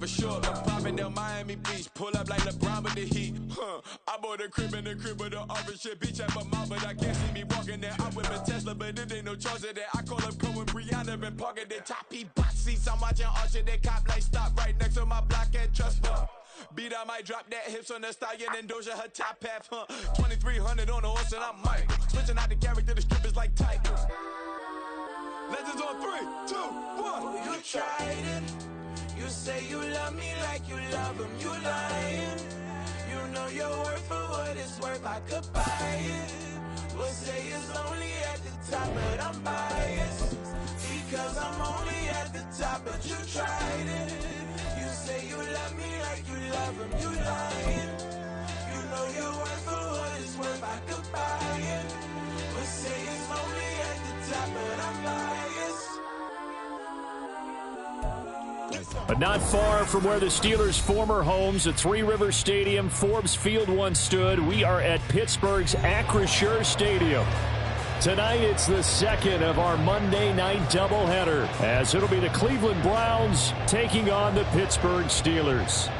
For sure, I'm popping down Miami Beach. Pull up like LeBron with the heat. I bought a crib in the crib with the orange shit. Beach at my mouth, but I can't see me walking there. I'm with a Tesla, but it ain't no charge of that. I call up Cohen, Brianna, been parking the top. He box seats. I'm watching Archer, they cop like stop right next to my block at Trust Fund. Beat, I might drop that hips on the stallion and Doja her top half. 2300 on the horse and I'm Mike. Switching out the character, the strippers like Tigers. Legends on 3, 2, 1. You tried it. You say you love me like you love him, you lying. You know your worth for what it's worth, I could buy it. We'll say it's only at the top, but I'm biased. Because I'm only at the top, but you tried it. You say you love me like you love him, you lying. You know your worth for what it's worth, I could buy it. We'll say it's only at the top, but I'm biased. But not far from where the Steelers' former homes at Three Rivers Stadium, Forbes Field once stood, we are at Pittsburgh's Acrisure Stadium. Tonight, it's the second of our Monday night doubleheader, as it'll be the Cleveland Browns taking on the Pittsburgh Steelers.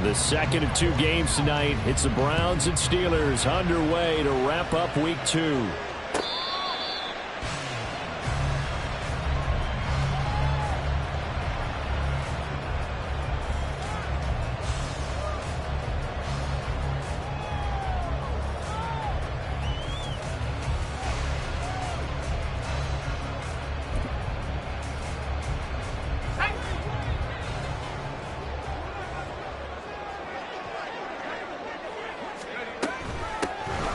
The second of two games tonight. It's the Browns and Steelers underway to wrap up week 2.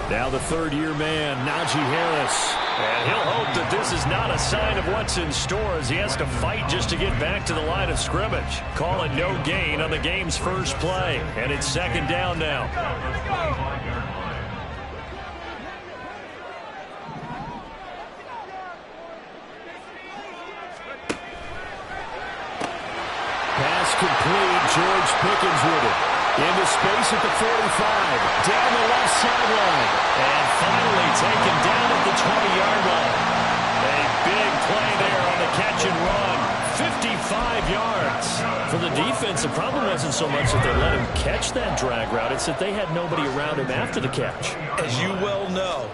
Now the third-year man, Najee Harris. And he'll hope that this is not a sign of what's in store as he has to fight just to get back to the line of scrimmage. Call it no gain on the game's first play. And it's second down now. Pass complete. George Pickens with it. Into space at the 45, down the left sideline, and finally taken down at the 20-yard line. A big play there on the catch and run, 55 yards. For the defense, the problem wasn't so much that they let him catch that drag route, it's that they had nobody around him after the catch. As you well know,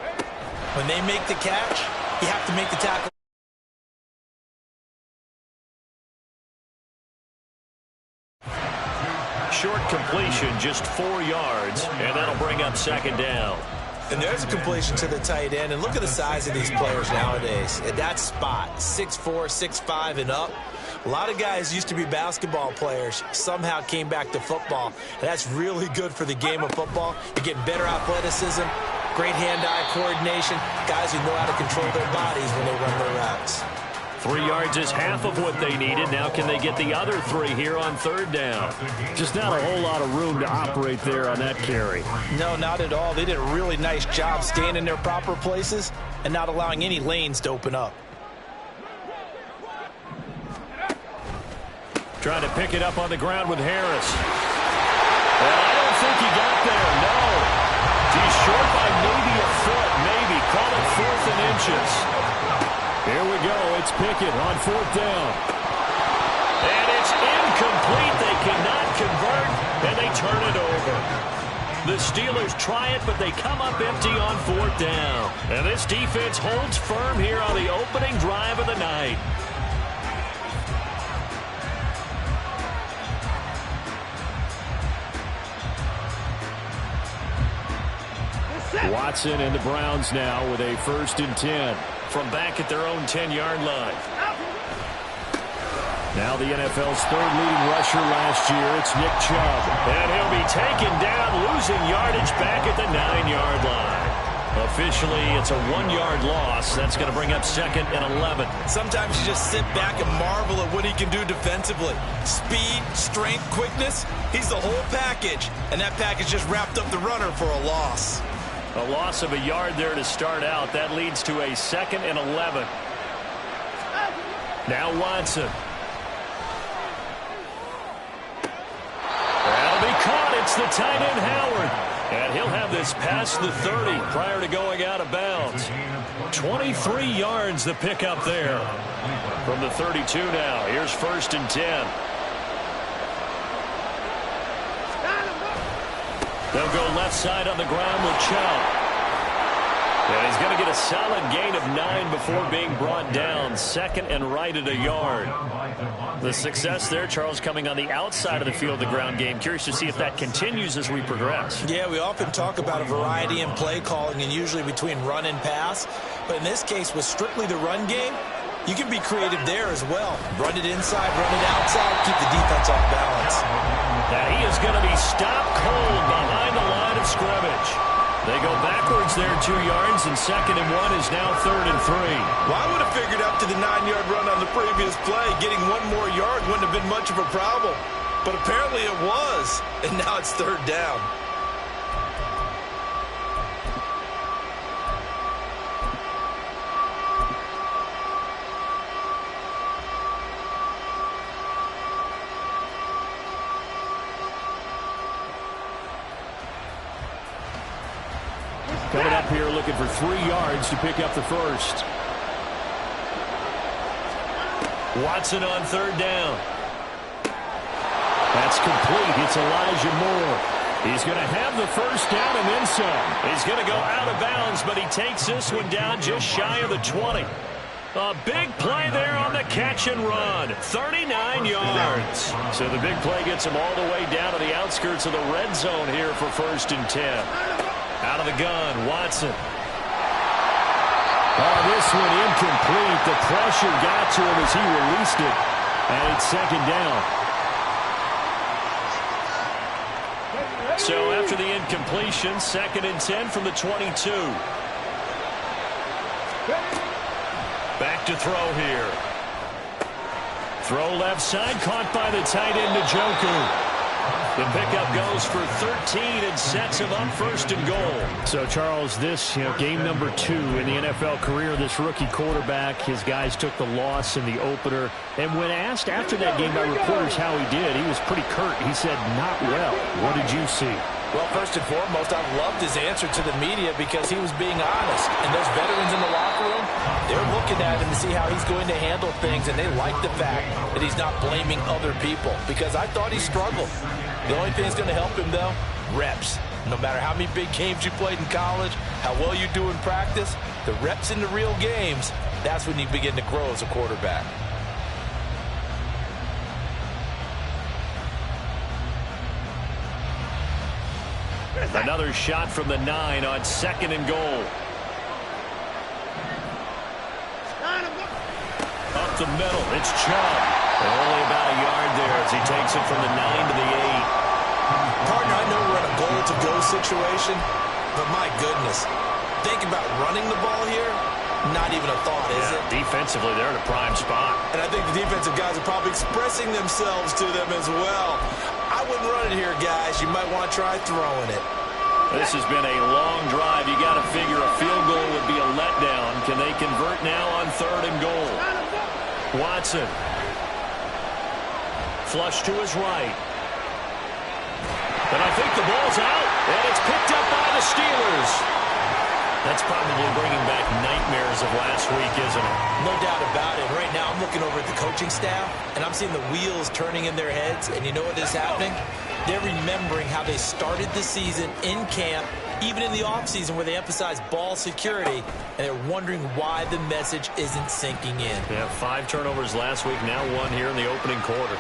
when they make the catch, you have to make the tackle. Short completion, just 4 yards, and that'll bring up second down. And there's a completion to the tight end, and look at the size of these players nowadays. At that spot, 6'4", 6'5", and up. A lot of guys used to be basketball players, somehow came back to football. And that's really good for the game of football. You're getting better athleticism, great hand-eye coordination, guys who know how to control their bodies when they run their routes. 3 yards is half of what they needed. Now can they get the other 3 here on third down? Just not a whole lot of room to operate there on that carry. No, not at all. They did a really nice job staying in their proper places and not allowing any lanes to open up. Trying to pick it up on the ground with Harris. Well, I don't think he got there, no. He's short by maybe a foot, maybe. Call it 4th and inches. Here we go. It's Pickett on 4th down. And it's incomplete. They cannot convert, and they turn it over. The Steelers try it, but they come up empty on 4th down. And this defense holds firm here on the opening drive of the night. Watson and the Browns now with a 1st and 10 from back at their own 10-yard line. Now the NFL's 3rd leading rusher last year, it's Nick Chubb. And he'll be taken down, losing yardage back at the 9-yard line. Officially, it's a 1-yard loss. That's going to bring up 2nd and 11. Sometimes you just sit back and marvel at what he can do defensively. Speed, strength, quickness. He's the whole package. And that package just wrapped up the runner for a loss. A loss of a yard there to start out. That leads to a 2nd and 11. Now Watson. That'll be caught. It's the tight end, Howard. And he'll have this past the 30 prior to going out of bounds. 23 yards the pickup there. From the 32 now. Here's 1st and 10. They'll go left side on the ground with Chubb. And he's going to get a solid gain of 9 before being brought down. 2nd and right at a yard. The success there, Charles, coming on the outside of the field, the ground game. Curious to see if that continues as we progress. Yeah, we often talk about a variety in play calling and usually between run and pass. But in this case, with strictly the run game, you can be creative there as well. Run it inside, run it outside, keep the defense off balance. Now he is going to be stopped cold behind the line of scrimmage. They go backwards there 2 yards, and 2nd and 1 is now 3rd and 3. Well, I would have figured after the 9-yard run on the previous play, getting 1 more yard wouldn't have been much of a problem. But apparently it was, and now it's 3rd down. Coming up here looking for 3 yards to pick up the first. Watson on 3rd down. That's complete. It's Elijah Moore. He's going to have the first down and then some. He's going to go out of bounds, but he takes this one down just shy of the 20. A big play there on the catch and run. 39 yards. So the big play gets him all the way down to the outskirts of the red zone here for 1st and 10. Out of the gun, Watson. Oh, this one incomplete. The pressure got to him as he released it. And it's 2nd down. So after the incompletion, 2nd and 10 from the 22. Back to throw here. Throw left side, caught by the tight end, Njoku. The pickup goes for 13 and sets him up 1st and goal. So, Charles, this, game number 2 in the NFL career, this rookie quarterback, his guys took the loss in the opener. And when asked after that game by reporters how he did, he was pretty curt. He said, not well. What did you see? Well, first and foremost, I loved his answer to the media because he was being honest. And those veterans in the locker room, they're looking at him to see how he's going to handle things, and they like the fact that he's not blaming other people because I thought he struggled. The only thing that's going to help him, though, reps. No matter how many big games you played in college, how well you do in practice, the reps in the real games, that's when you begin to grow as a quarterback. Another shot from the 9 on 2nd and goal. Up the middle, it's Chubb. Only about a yard there as he takes it from the 9 to the 8. Partner, I know we're in a goal-to-go situation, but my goodness, think about running the ball here. Not even a thought, is it? Defensively, they're in a prime spot. And I think the defensive guys are probably expressing themselves to them as well. I wouldn't run it here, guys. You might want to try throwing it. This has been a long drive. You got to figure a field goal would be a letdown. Can they convert now on 3rd and goal? Watson. Flush to his right. And I think the ball's out, and it's picked up by the Steelers. That's probably bringing back nightmares of last week, isn't it? No doubt about it. Right now, I'm looking over at the coaching staff, and I'm seeing the wheels turning in their heads. And you know what is happening? They're remembering how they started the season in camp, even in the offseason where they emphasized ball security, and they're wondering why the message isn't sinking in. They have 5 turnovers last week, now 1 here in the opening quarter.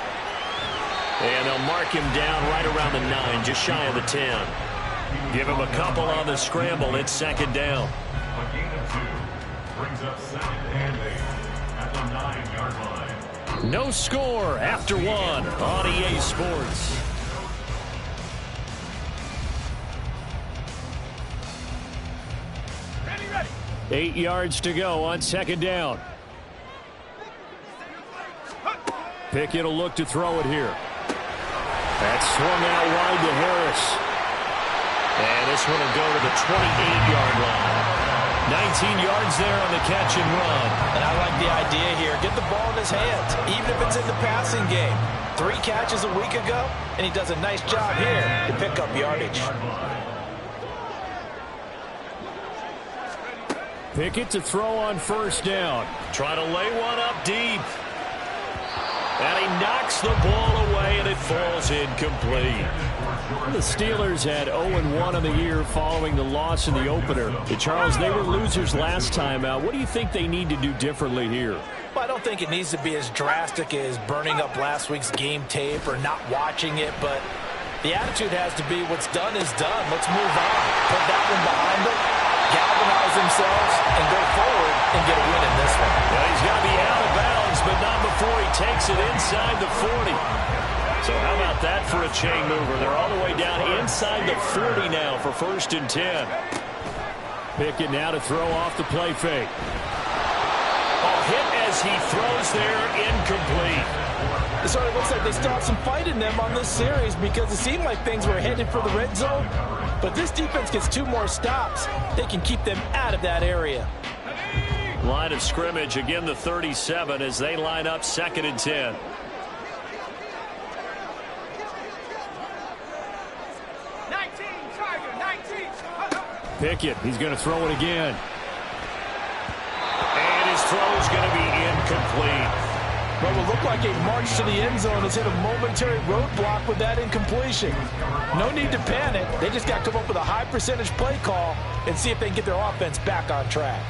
And they'll mark him down right around the 9, just shy of the 10. Give him a couple on the scramble. It's 2nd down. A gain of 2 brings up 2nd and 8 at the 9-yard line. No score after 1 on EA Sports. 8 yards to go on second down. Pickett will look to throw it here. That's swung out wide to Harris. And this one will go to the 28-yard line. 19 yards there on the catch and run. And I like the idea here. Get the ball in his hands, even if it's in the passing game. 3 catches a week ago, and he does a nice job here to pick up yardage. Pickett to throw on first down. Try to lay one up deep. And he knocks the ball away, and it falls incomplete. The Steelers had 0-1 on the year following the loss in the opener. Charles, they were losers last time out. What do you think they need to do differently here? Well, I don't think it needs to be as drastic as burning up last week's game tape or not watching it, but the attitude has to be what's done is done. Let's move on. Put that one behind them, galvanize themselves, and go forward and get a win in this one. Well, he's got to be out of bounds, but not before he takes it inside the 40. So how about that for a chain mover? They're all the way down inside the 40 now for 1st and 10. Pickett now to throw off the play fake. Hit as he throws there, incomplete. It sort of looks like they stopped some fight in them on this series because it seemed like things were headed for the red zone. But this defense gets 2 more stops. They can keep them out of that area. Line of scrimmage, again the 37 as they line up 2nd and 10. Pickett, he's going to throw it again. And his throw is going to be incomplete. What will look like a march to the end zone has hit a momentary roadblock with that incompletion. No need to panic. They just got to come up with a high percentage play call and see if they can get their offense back on track.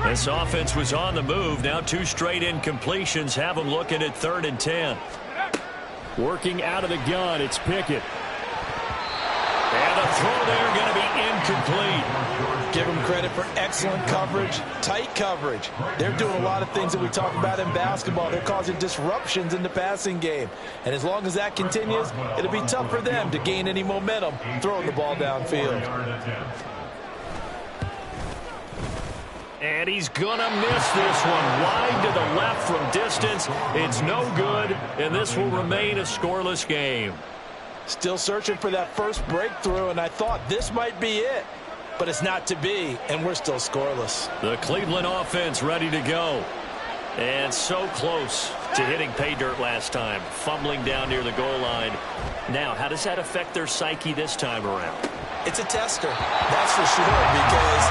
This offense was on the move. Now 2 straight incompletions have them looking at 3rd and 10. Working out of the gun, it's Pickett. And the throw there going to be incomplete. Give them credit for excellent coverage, tight coverage. They're doing a lot of things that we talk about in basketball. They're causing disruptions in the passing game. And as long as that continues, it'll be tough for them to gain any momentum throwing the ball downfield. And he's going to miss this one. Wide to the left from distance. It's no good, and this will remain a scoreless game. Still searching for that first breakthrough, and I thought this might be it. But it's not to be, and we're still scoreless. The Cleveland offense ready to go. And so close to hitting pay dirt last time. Fumbling down near the goal line. Now, how does that affect their psyche this time around? It's a tester, that's for sure, because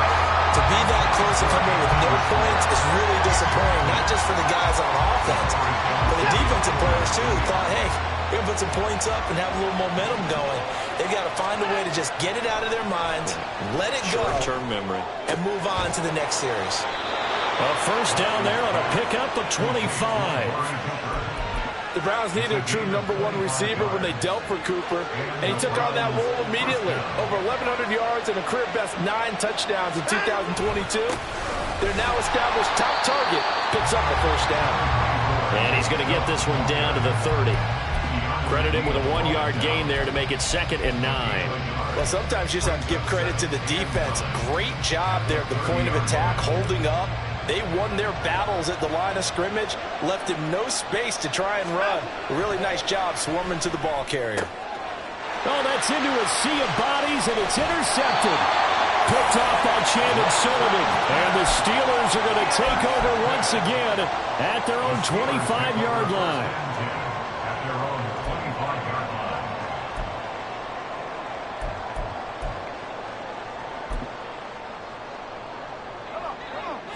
to be that close to coming with no points is really disappointing, not just for the guys on offense, but the defensive players, too, thought, hey, we're going to put some points up and have a little momentum going. They've got to find a way to just get it out of their minds, let it go, short-term memory, and move on to the next series. A first down there on a pickup of 25. The Browns needed a true #1 receiver when they dealt for Cooper, and he took on that role immediately. Over 1,100 yards and a career-best 9 touchdowns in 2022. Their now established top target picks up a first down. And he's going to get this one down to the 30. Credit him with a 1-yard gain there to make it 2nd and 9. Well, sometimes you just have to give credit to the defense. Great job there at the point of attack, holding up. They won their battles at the line of scrimmage, left him no space to try and run. A really nice job swarming to the ball carrier. Oh, that's into a sea of bodies, and it's intercepted. Picked off by Chandon Sullivan. And the Steelers are going to take over once again at their own 25-yard line.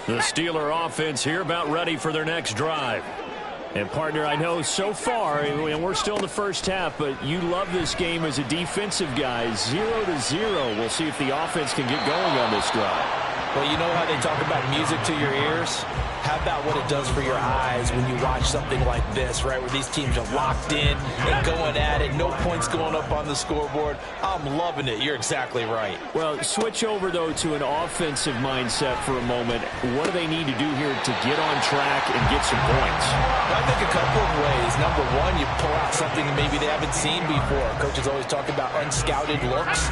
The Steeler offense here about ready for their next drive. And, partner, I know so far, and we're still in the first half, but you love this game as a defensive guy. 0-0. We'll see if the offense can get going on this drive. Well, you know how they talk about music to your ears? How about what it does for your eyes when you watch something like this, right, where these teams are locked in and going at it, no points going up on the scoreboard? I'm loving it. You're exactly right. Well, switch over, though, to an offensive mindset for a moment. What do they need to do here to get on track and get some points? I think a couple of ways. Number one, you pull out something that maybe they haven't seen before. Coaches always talk about unscouted looks.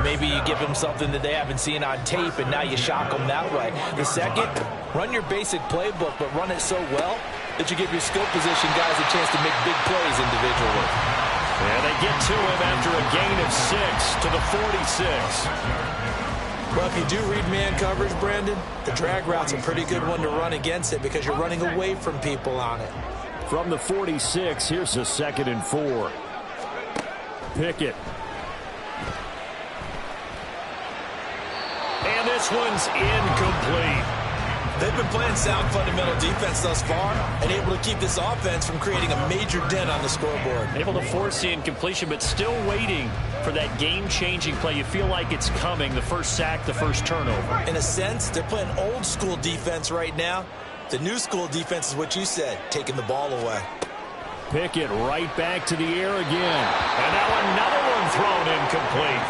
Maybe you give them something that they haven't seen on tape, and now you shock them that way. The second, run your basic playbook, but run it so well that you give your skill position guys a chance to make big plays individually. And they get to him after a gain of 6 to the 46. Well, if you do read man coverage, Brandon, the drag route's a pretty good one to run against it because you're running away from people on it. From the 46, here's a 2nd and 4. Pickett. And this one's incomplete. They've been playing sound fundamental defense thus far and able to keep this offense from creating a major dent on the scoreboard. Able to force the incompletion, but still waiting for that game-changing play. You feel like it's coming, the first sack, the first turnover. In a sense, they're playing old-school defense right now. The new school defense is what you said, taking the ball away. Pickett right back to the air again. And now another one thrown incomplete.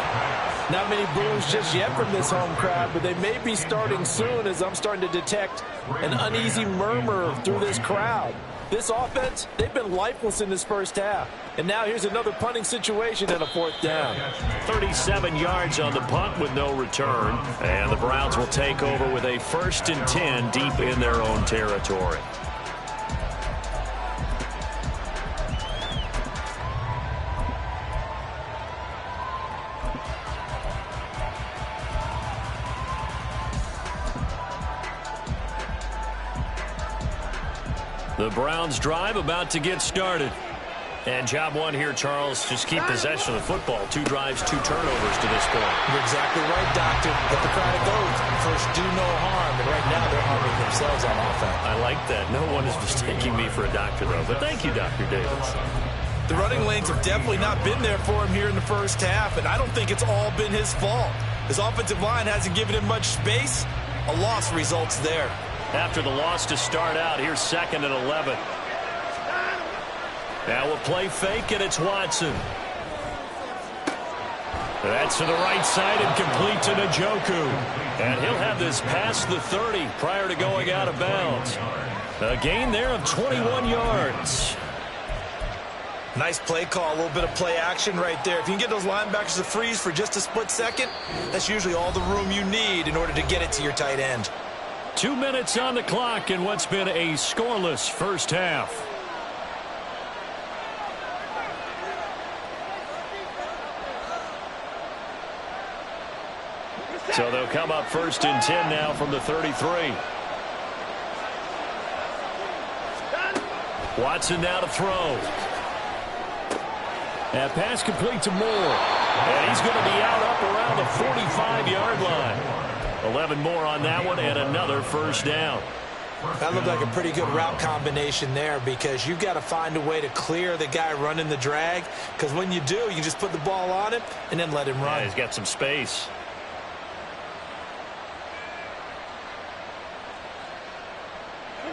Not many boos just yet from this home crowd, but they may be starting soon as I'm starting to detect an uneasy murmur through this crowd. This offense, they've been lifeless in this first half. And now here's another punting situation and a 4th down. 37 yards on the punt with no return. And the Browns will take over with a 1st and 10 deep in their own territory. The Browns drive about to get started. And job one here, Charles, just keep possession of the football. 2 drives, 2 turnovers to this point. You're exactly right, Doctor. Hippocratic oath. First, do no harm. And right now, they're harming themselves on offense. I like that. No one is mistaking me for a doctor, though. But thank you, Dr. Davis. The running lanes have definitely not been there for him here in the first half, and I don't think it's all been his fault. His offensive line hasn't given him much space. A loss results there. After the loss to start out, here's 2nd and 11. Now we'll play fake, and it's Watson. That's to the right side and complete to Njoku. And he'll have this past the 30 prior to going out of bounds. A gain there of 21 yards. Nice play call, a little bit of play action right there. If you can get those linebackers to freeze for just a split second, that's usually all the room you need in order to get it to your tight end. 2 minutes on the clock in what's been a scoreless first half. So they'll come up 1st and 10 now from the 33. Watson now to throw. That pass complete to Moore. And he's going to be out up around the 45-yard line. 11 more on that one and another 1st down. That looked like a pretty good route combination there because you've got to find a way to clear the guy running the drag, because when you do, you just put the ball on him and then let him run. Yeah, he's got some space.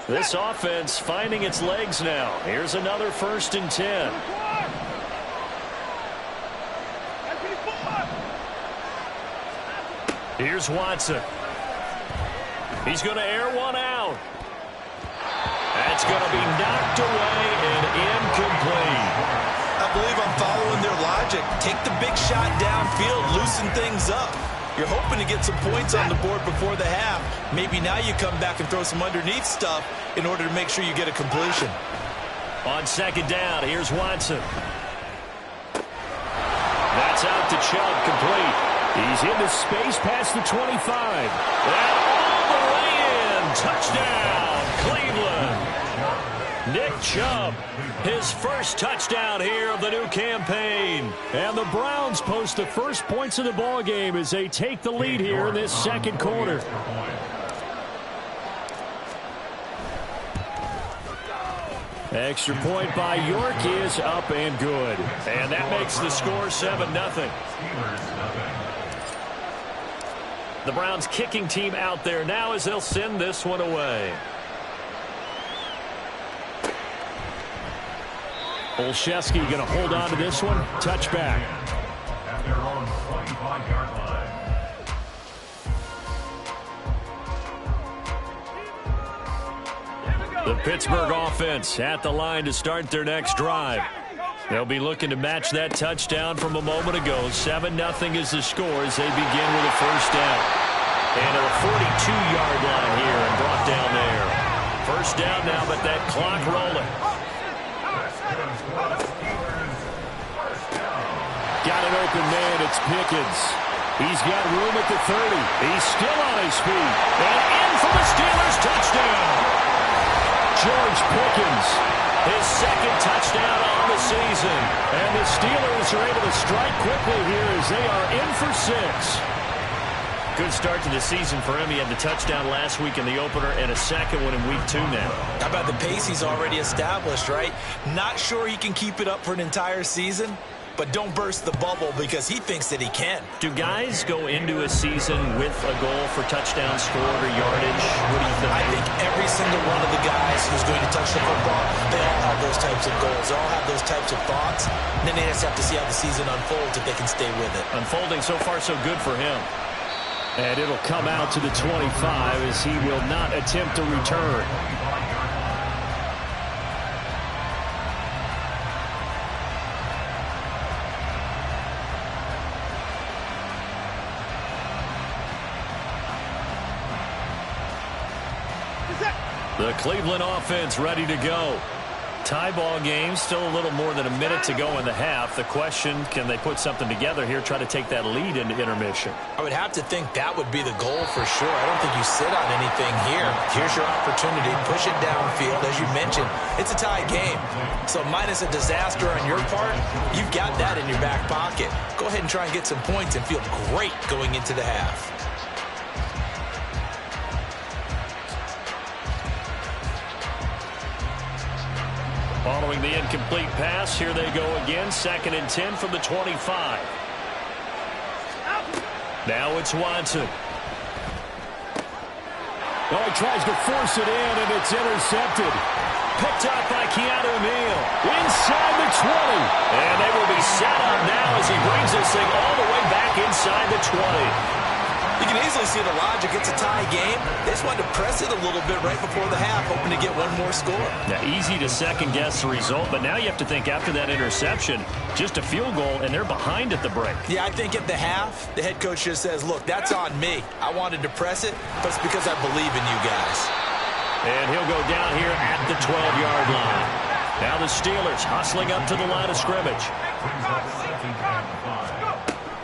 This offense finding its legs now. Here's another 1st and 10. Here's Watson. He's going to air one out. That's going to be knocked away and incomplete. I believe I'm following their logic. Take the big shot downfield, loosen things up. You're hoping to get some points on the board before the half. Maybe now you come back and throw some underneath stuff in order to make sure you get a completion. On 2nd down, here's Watson. That's out to Chubb, complete. He's into space past the 25. And all the way in. Touchdown, Cleveland. Nick Chubb, his first touchdown here of the new campaign. And the Browns post the first points of the ball game as they take the lead here in this 2nd quarter. Extra point by York is up and good. And that makes the score 7-0. The Browns kicking team out there now as they'll send this one away. Olszewski going to hold on to this one. Touchback. At their own 25-yard line. The Pittsburgh offense at the line to start their next drive. They'll be looking to match that touchdown from a moment ago. 7-0 is the score as they begin with a first down. And at the 42-yard line here and brought down there. First down now, but that clock rolling. Got an open man. It's Pickens. He's got room at the 30. He's still on his feet. And in for the Steelers touchdown. George Pickens, his second touchdown on the season. And the Steelers are able to strike quickly here as they are in for 6. Good start to the season for him. He had the touchdown last week in the opener and a second one in week 2 now. How about the pace he's already established, right? Not sure he can keep it up for an entire season, but don't burst the bubble because he thinks that he can. Do guys go into a season with a goal for touchdown scored or yardage? What do you think? I think every single one of the guys who's going to touch the football, they all have those types of goals. They all have those types of thoughts. And then they just have to see how the season unfolds if they can stay with it. Unfolding so far so good for him. And it'll come out to the 25 as he will not attempt to return. The Cleveland offense ready to go. Tie ball game, still a little more than a minute to go in the half. The question, can they put something together here, try to take that lead into intermission? I would have to think that would be the goal for sure. I don't think you sit on anything here. Here's your opportunity. Push it downfield. As you mentioned, it's a tie game. So minus a disaster on your part, you've got that in your back pocket. Go ahead and try and get some points and feel great going into the half. Following the incomplete pass, here they go again. 2nd and 10 from the 25. Now it's Watson. Oh, he tries to force it in, and it's intercepted. Picked up by Keanu Neal. Inside the 20. And they will be set up now as he brings this thing all the way back inside the 20. You can easily see the logic. It's a tie game. They just wanted to press it a little bit right before the half, hoping to get one more score. Now, easy to second-guess the result, but now you have to think after that interception, just a field goal, and they're behind at the break. Yeah, I think at the half, the head coach just says, look, that's on me. I wanted to press it, but it's because I believe in you guys. And he'll go down here at the 12-yard line. Now the Steelers hustling up to the line of scrimmage.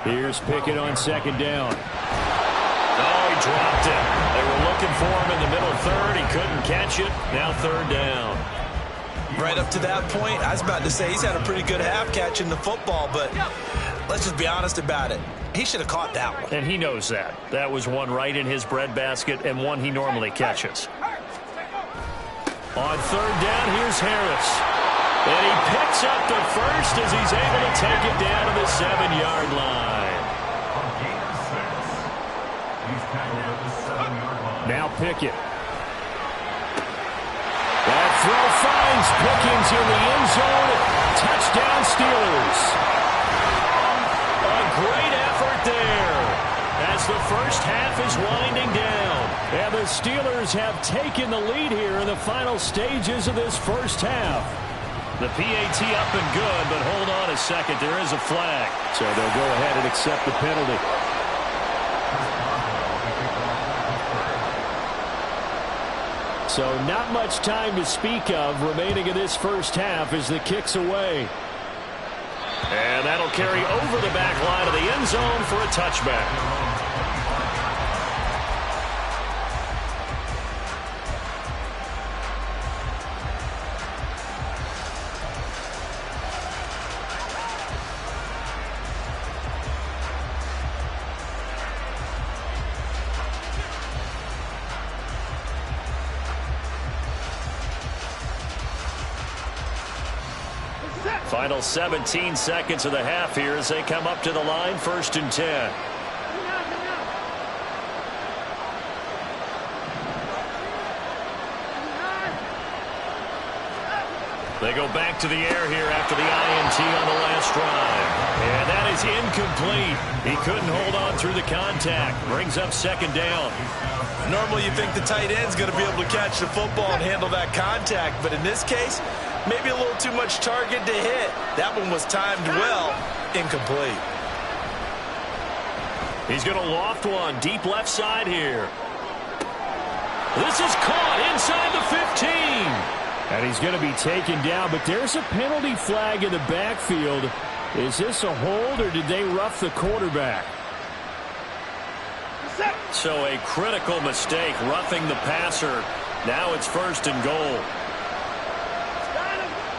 Here's Pickett on 2nd down. Oh, he dropped it. They were looking for him in the middle 3rd. He couldn't catch it. Now 3rd down. Right up to that point, I was about to say he's had a pretty good half catching the football, but let's just be honest about it. He should have caught that one. And he knows that. That was one right in his breadbasket and one he normally catches. On 3rd down, here's Harris. And he picks up the first as he's able to take it down to the 7-yard line. Now Pickett. That throw finds Pickens in the end zone. Touchdown Steelers. A great effort there as the first half is winding down. And the Steelers have taken the lead here in the final stages of this first half. The PAT up and good, but hold on a second. There is a flag. So they'll go ahead and accept the penalty. So not much time to speak of remaining in this first half as the kick's away. And that'll carry over the back line of the end zone for a touchback. Final 17 seconds of the half here as they come up to the line, 1st and 10. They go back to the air here after the INT on the last drive. And that is incomplete. He couldn't hold on through the contact. Brings up second down. Normally you think the tight end's going to be able to catch the football and handle that contact, but in this case, maybe a little too much target to hit. That one was timed well. Incomplete. He's going to loft one deep left side here. This is caught inside the 15. And he's going to be taken down, but there's a penalty flag in the backfield. Is this a hold, or did they rough the quarterback? So a critical mistake, roughing the passer. Now it's first and goal.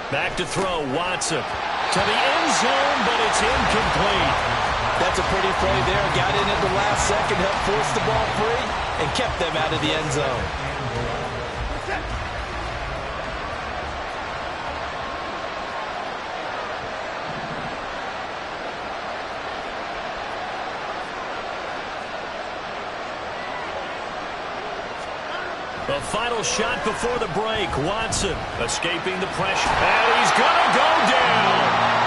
Back to throw, Watson. To the end zone, but it's incomplete. That's a pretty play there. Got in at the last second, helped force the ball free, and kept them out of the end zone. The final shot before the break. Watson escaping the pressure. And he's going to go down.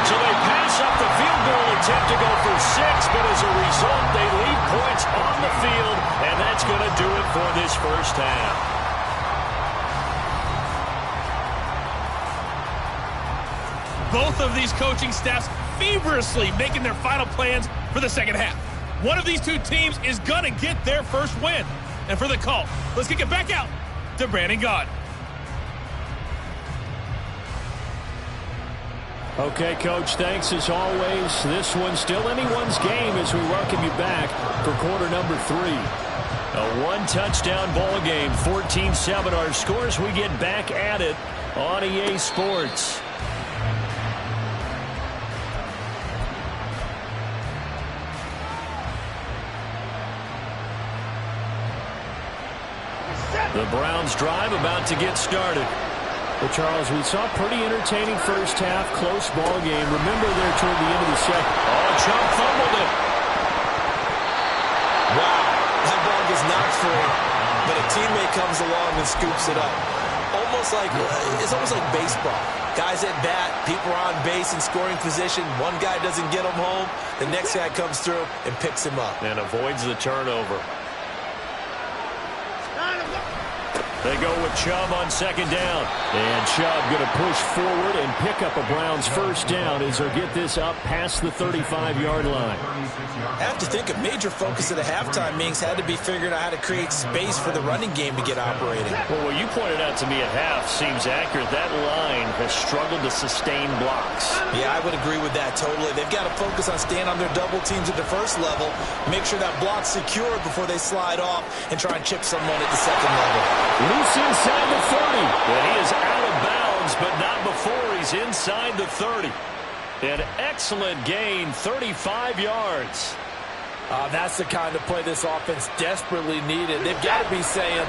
So they pass up the field goal attempt to go for 6, but as a result, they leave points on the field, and that's going to do it for this first half. Both of these coaching staffs feverishly making their final plans for the second half. One of these two teams is going to get their first win. And for the call, let's kick it back out to Brandon Gaudin. Okay, Coach, thanks as always. This one's still anyone's game as we welcome you back for quarter number 3. A one-touchdown ball game, 14-7 our scores. We get back at it on EA Sports. The Browns drive about to get started. Well, Charles, we saw a pretty entertaining first half, close ball game. Remember there toward the end of the second. Oh, Chubb fumbled it. Wow, that ball gets knocked free, but a teammate comes along and scoops it up. It's almost like baseball. Guys at bat, people are on base in scoring position. One guy doesn't get him home. The next guy comes through and picks him up. And avoids the turnover. They go with Chubb on second down. And Chubb going to push forward and pick up a Browns first down as they'll get this up past the 35-yard line. I have to think a major focus of the halftime meetings had to be figuring out how to create space for the running game to get operating. Well, what you pointed out to me at half seems accurate. That line has struggled to sustain blocks. Yeah, I would agree with that totally. They've got to focus on staying on their double teams at the first level, make sure that block's secure before they slide off and try and chip someone at the second level. Loose inside the 30. And he is out of bounds, but not before he's inside the 30. An excellent gain, 35 yards. That's the kind of play this offense desperately needed. They've got to be saying,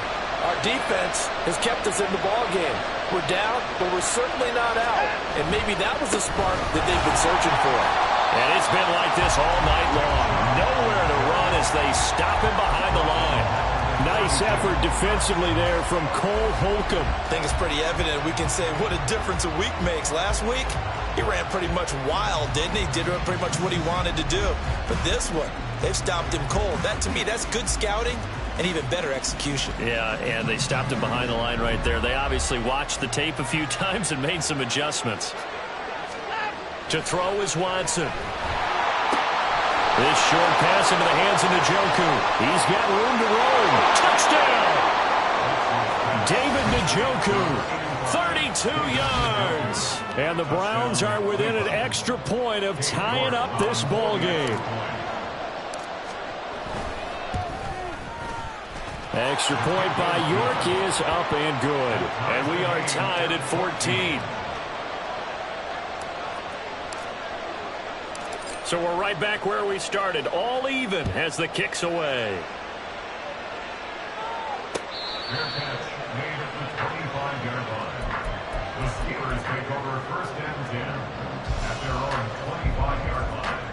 our defense has kept us in the ball game. We're down, but we're certainly not out. And maybe that was the spark that they've been searching for. And it's been like this all night long. Nowhere to run as they stop him behind the line. Nice effort defensively there from Cole Holcomb. I think it's pretty evident we can say what a difference a week makes. Last week, he ran pretty much wild, didn't he? Did pretty much what he wanted to do. But this one, they've stopped him cold. That, to me, that's good scouting and even better execution. Yeah, and they stopped him behind the line right there. They obviously watched the tape a few times and made some adjustments. To throw is Watson. This short pass into the hands of Njoku. He's got room to roam. Touchdown! David Njoku, 32 yards. And the Browns are within an extra point of tying up this ball game. Extra point by York is up and good. And we are tied at 14. So we're right back where we started, all even as the kick's away. Fair catch made at the 25-yard line. The Steelers take over first and 10 at their own 25-yard line.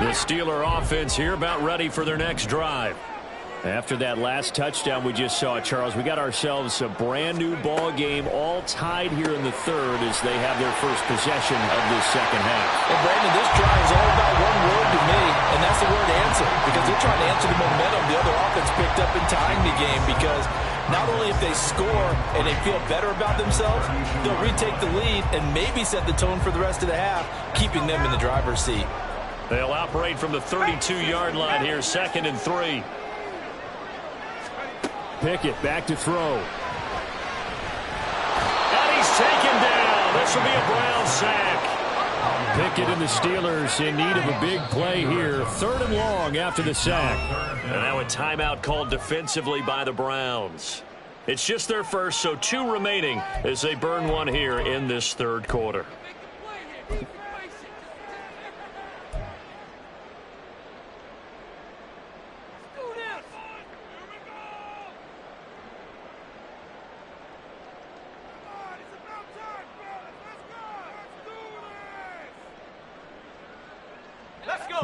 The Steeler offense here about ready for their next drive. After that last touchdown we just saw, Charles, we got ourselves a brand new ball game, all tied here in the third as they have their first possession of this second half. And Brandon, this drive is all about one word to me, and that's the word answer, because they're trying to answer the momentum the other offense picked up in tying the game, because not only if they score and they feel better about themselves, they'll retake the lead and maybe set the tone for the rest of the half, keeping them in the driver's seat. They'll operate from the 32-yard line here, 2nd and 3. Pickett back to throw. And he's taken down. This will be a Brown sack. Pickett and the Steelers in need of a big play here. 3rd and long after the sack. And now a timeout called defensively by the Browns. It's just their first, so 2 remaining as they burn one here in this third quarter.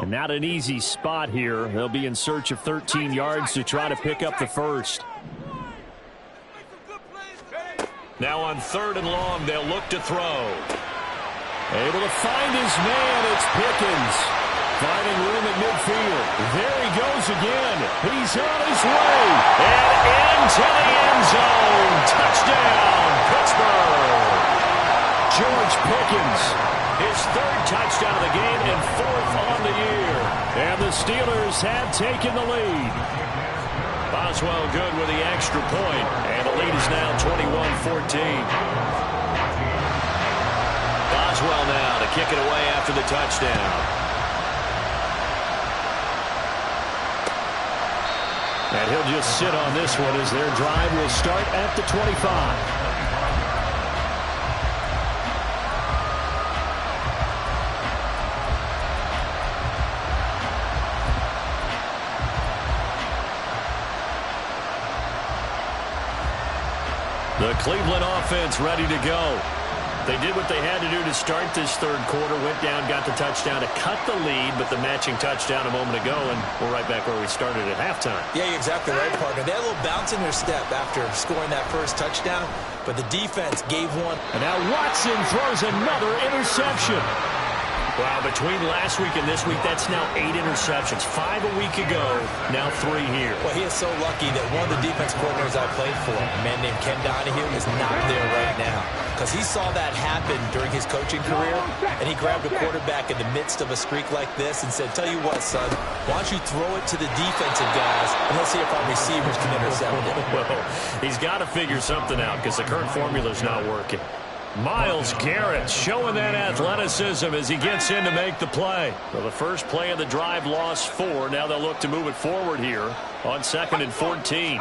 And not an easy spot here. They'll be in search of 13 yards to try to pick up the first. Now on 3rd and long, they'll look to throw. Able to find his man. It's Pickens. Finding room at midfield. There he goes again. He's on his way. And into the end zone. Touchdown, Pittsburgh. George Pickens. His 3rd touchdown of the game and 4th on the year. And the Steelers have taken the lead. Boswell good with the extra point. And the lead is now 21-14. Boswell now to kick it away after the touchdown. And he'll just sit on this one as their drive will start at the 25. The Cleveland offense ready to go. They did what they had to do to start this third quarter. Went down, got the touchdown to cut the lead, but the matching touchdown a moment ago, and we're right back where we started at halftime. Yeah, you're exactly right, partner. They had a little bounce in their step after scoring that first touchdown, but the defense gave one. And now Watson throws another interception. Wow, between last week and this week, that's now 8 interceptions. 5 a week ago, now 3 here. Well, he is so lucky that one of the defense coordinators I played for, a man named Ken Donahue, is not there right now. Because he saw that happen during his coaching career, and he grabbed a quarterback in the midst of a streak like this and said, tell you what, son, why don't you throw it to the defensive guys, and let's see if our receivers can intercept it. Well, he's got to figure something out because the current formula is not working. Myles Garrett showing that athleticism as he gets in to make the play. Well, the first play of the drive lost 4. Now they'll look to move it forward here on 2nd and 14.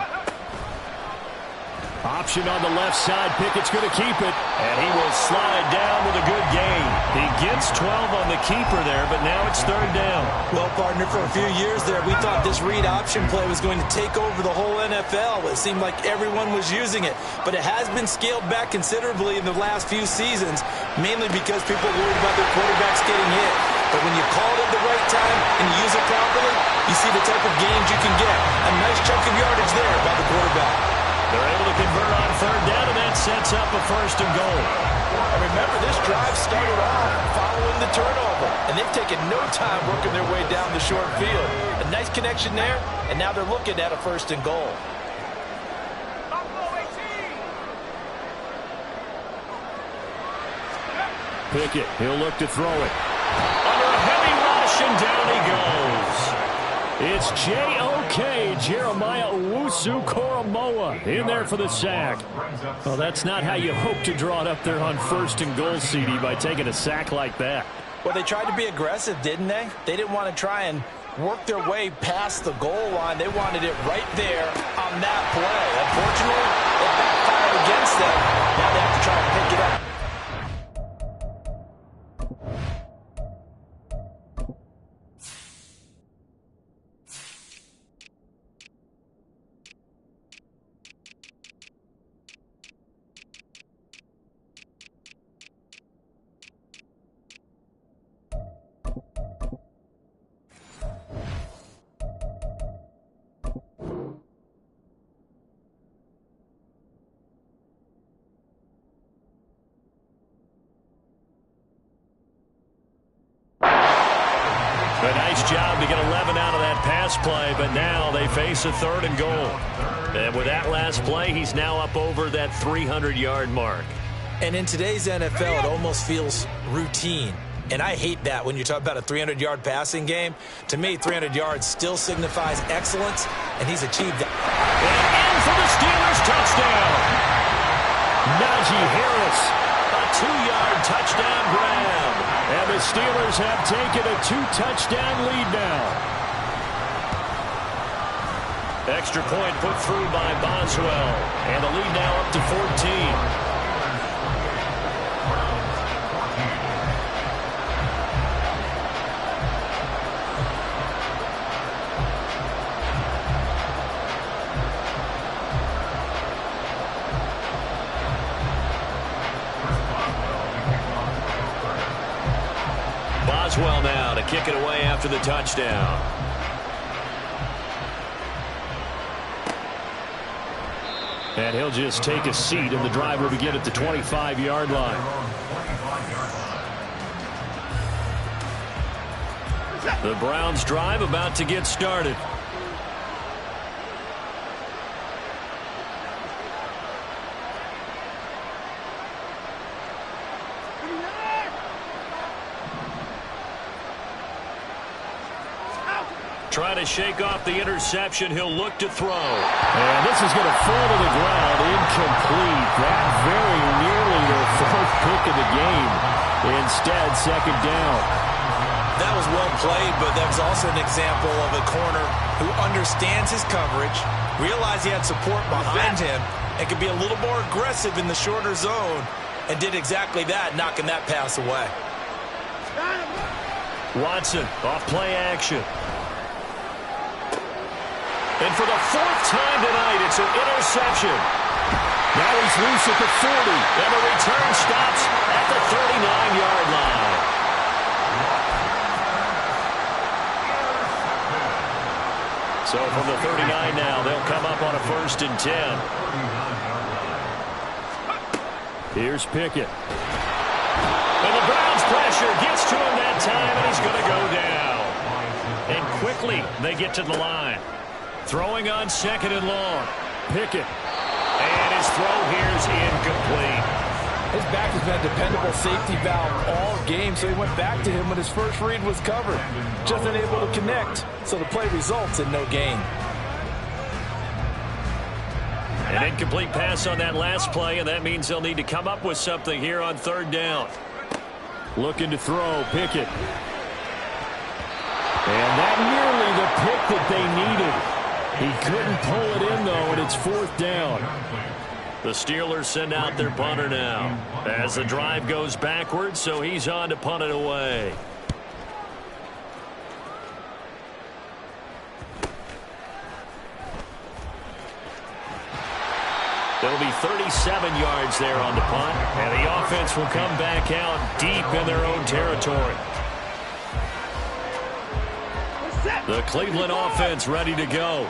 Option on the left side. Pickett's going to keep it. And he will slide down with a good gain. He gets 12 on the keeper there, but now it's 3rd down. Well, partner, for a few years there, we thought this read option play was going to take over the whole NFL. It seemed like everyone was using it. But it has been scaled back considerably in the last few seasons, mainly because people are worried about their quarterbacks getting hit. But when you call it at the right time and you use it properly, you see the type of gains you can get. A nice chunk of yardage there by the quarterback. They're able to convert on 3rd down, and that sets up a 1st and goal. And remember, this drive started off following the turnover, and they've taken no time working their way down the short field. A nice connection there, and now they're looking at a 1st and goal. Pickett, he'll look to throw it. Under a heavy rush, and down he goes. It's J.O.K. Jeremiah Owusu-Koramoah in there for the sack. Well, that's not how you hope to draw it up there on 1st and goal, CD, by taking a sack like that. Well, they tried to be aggressive, didn't they? They didn't want to try and work their way past the goal line. They wanted it right there on that play. Unfortunately, it backfired against them. Now they have to try and pick it up. A nice job to get 11 out of that pass play, but now they face a 3rd and goal. And with that last play, he's now up over that 300-yard mark. And in today's NFL, it almost feels routine. And I hate that when you talk about a 300-yard passing game. To me, 300 yards still signifies excellence, and he's achieved that. And in for the Steelers touchdown. Najee Harris, a 2-yard touchdown grab. And the Steelers have taken a 2-touchdown lead now. Extra point put through by Boswell. And the lead now up to 14. Boswell now to kick it away after the touchdown. And he'll just take a seat, and the drive will begin at the 25-yard line. The Browns' drive about to get started. Trying to shake off the interception. He'll look to throw. And this is going to fall to the ground. Incomplete. That very nearly their 4th pick of the game. Instead, 2nd down. That was well played, but that was also an example of a corner who understands his coverage, realized he had support behind him, and could be a little more aggressive in the shorter zone, and did exactly that, knocking that pass away. Watson off play action. And for the 4th time tonight, it's an interception. Now he's loose at the 40, and the return stops at the 39-yard line. So from the 39 now, they'll come up on a 1st and 10. Here's Pickett. And the Browns' pressure gets to him that time, and he's going to go down. And quickly, they get to the line. Throwing on 2nd and long. Pickett. And his throw here's incomplete. His back has been a dependable safety valve all game, so he went back to him when his first read was covered. Just unable to connect, so the play results in no gain. An incomplete pass on that last play, and that means they'll need to come up with something here on 3rd down. Looking to throw, Pickett. And that nearly the pick that they needed. He couldn't pull it in, though, and it's 4th down. The Steelers send out their punter now as the drive goes backwards, so he's on to punt it away. It'll be 37 yards there on the punt, and the offense will come back out deep in their own territory. The Cleveland offense ready to go.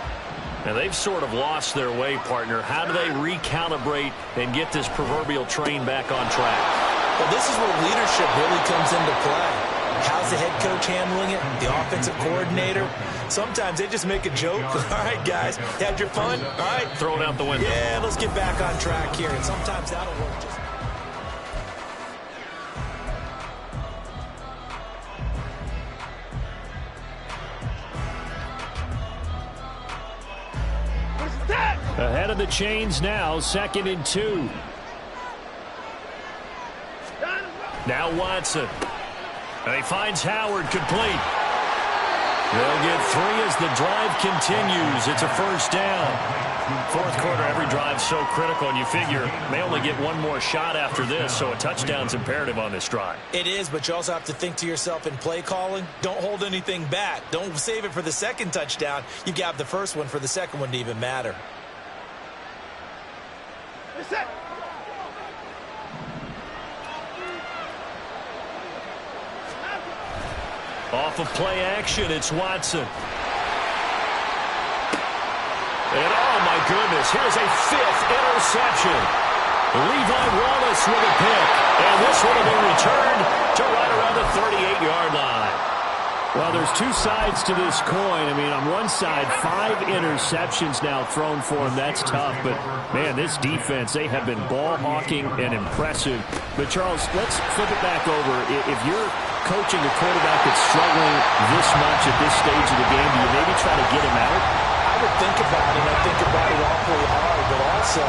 And they've sort of lost their way, partner. How do they recalibrate and get this proverbial train back on track? Well, this is where leadership really comes into play. How's the head coach handling it? The offensive coordinator? Sometimes they just make a joke. All right, guys, had your fun? All right. Throw it out the window. Yeah, let's get back on track here. And sometimes that'll work just... Ahead of the chains now, 2nd and 2. Now Watson. And he finds Howard complete. They'll get 3 as the drive continues. It's a 1st down. 4th quarter, every drive's so critical, and you figure they only get one more shot after this, so a touchdown's imperative on this drive. It is, but you also have to think to yourself in play calling, don't hold anything back. Don't save it for the 2nd touchdown. You got the 1st one for the 2nd one to even matter. Off of play action, it's Watson. And oh my goodness, here's a 5th interception. Levi Wallace with a pick. And this one will be returned to right around the 38-yard line. Well, there's two sides to this coin. I mean, on one side, 5 interceptions now thrown for him. That's tough. But, man, this defense, they have been ball hawking and impressive. But, Charles, let's flip it back over. If you're coaching a quarterback that's struggling this much at this stage of the game, do you maybe try to get him out? I would think about it. I think about it awfully hard. But also,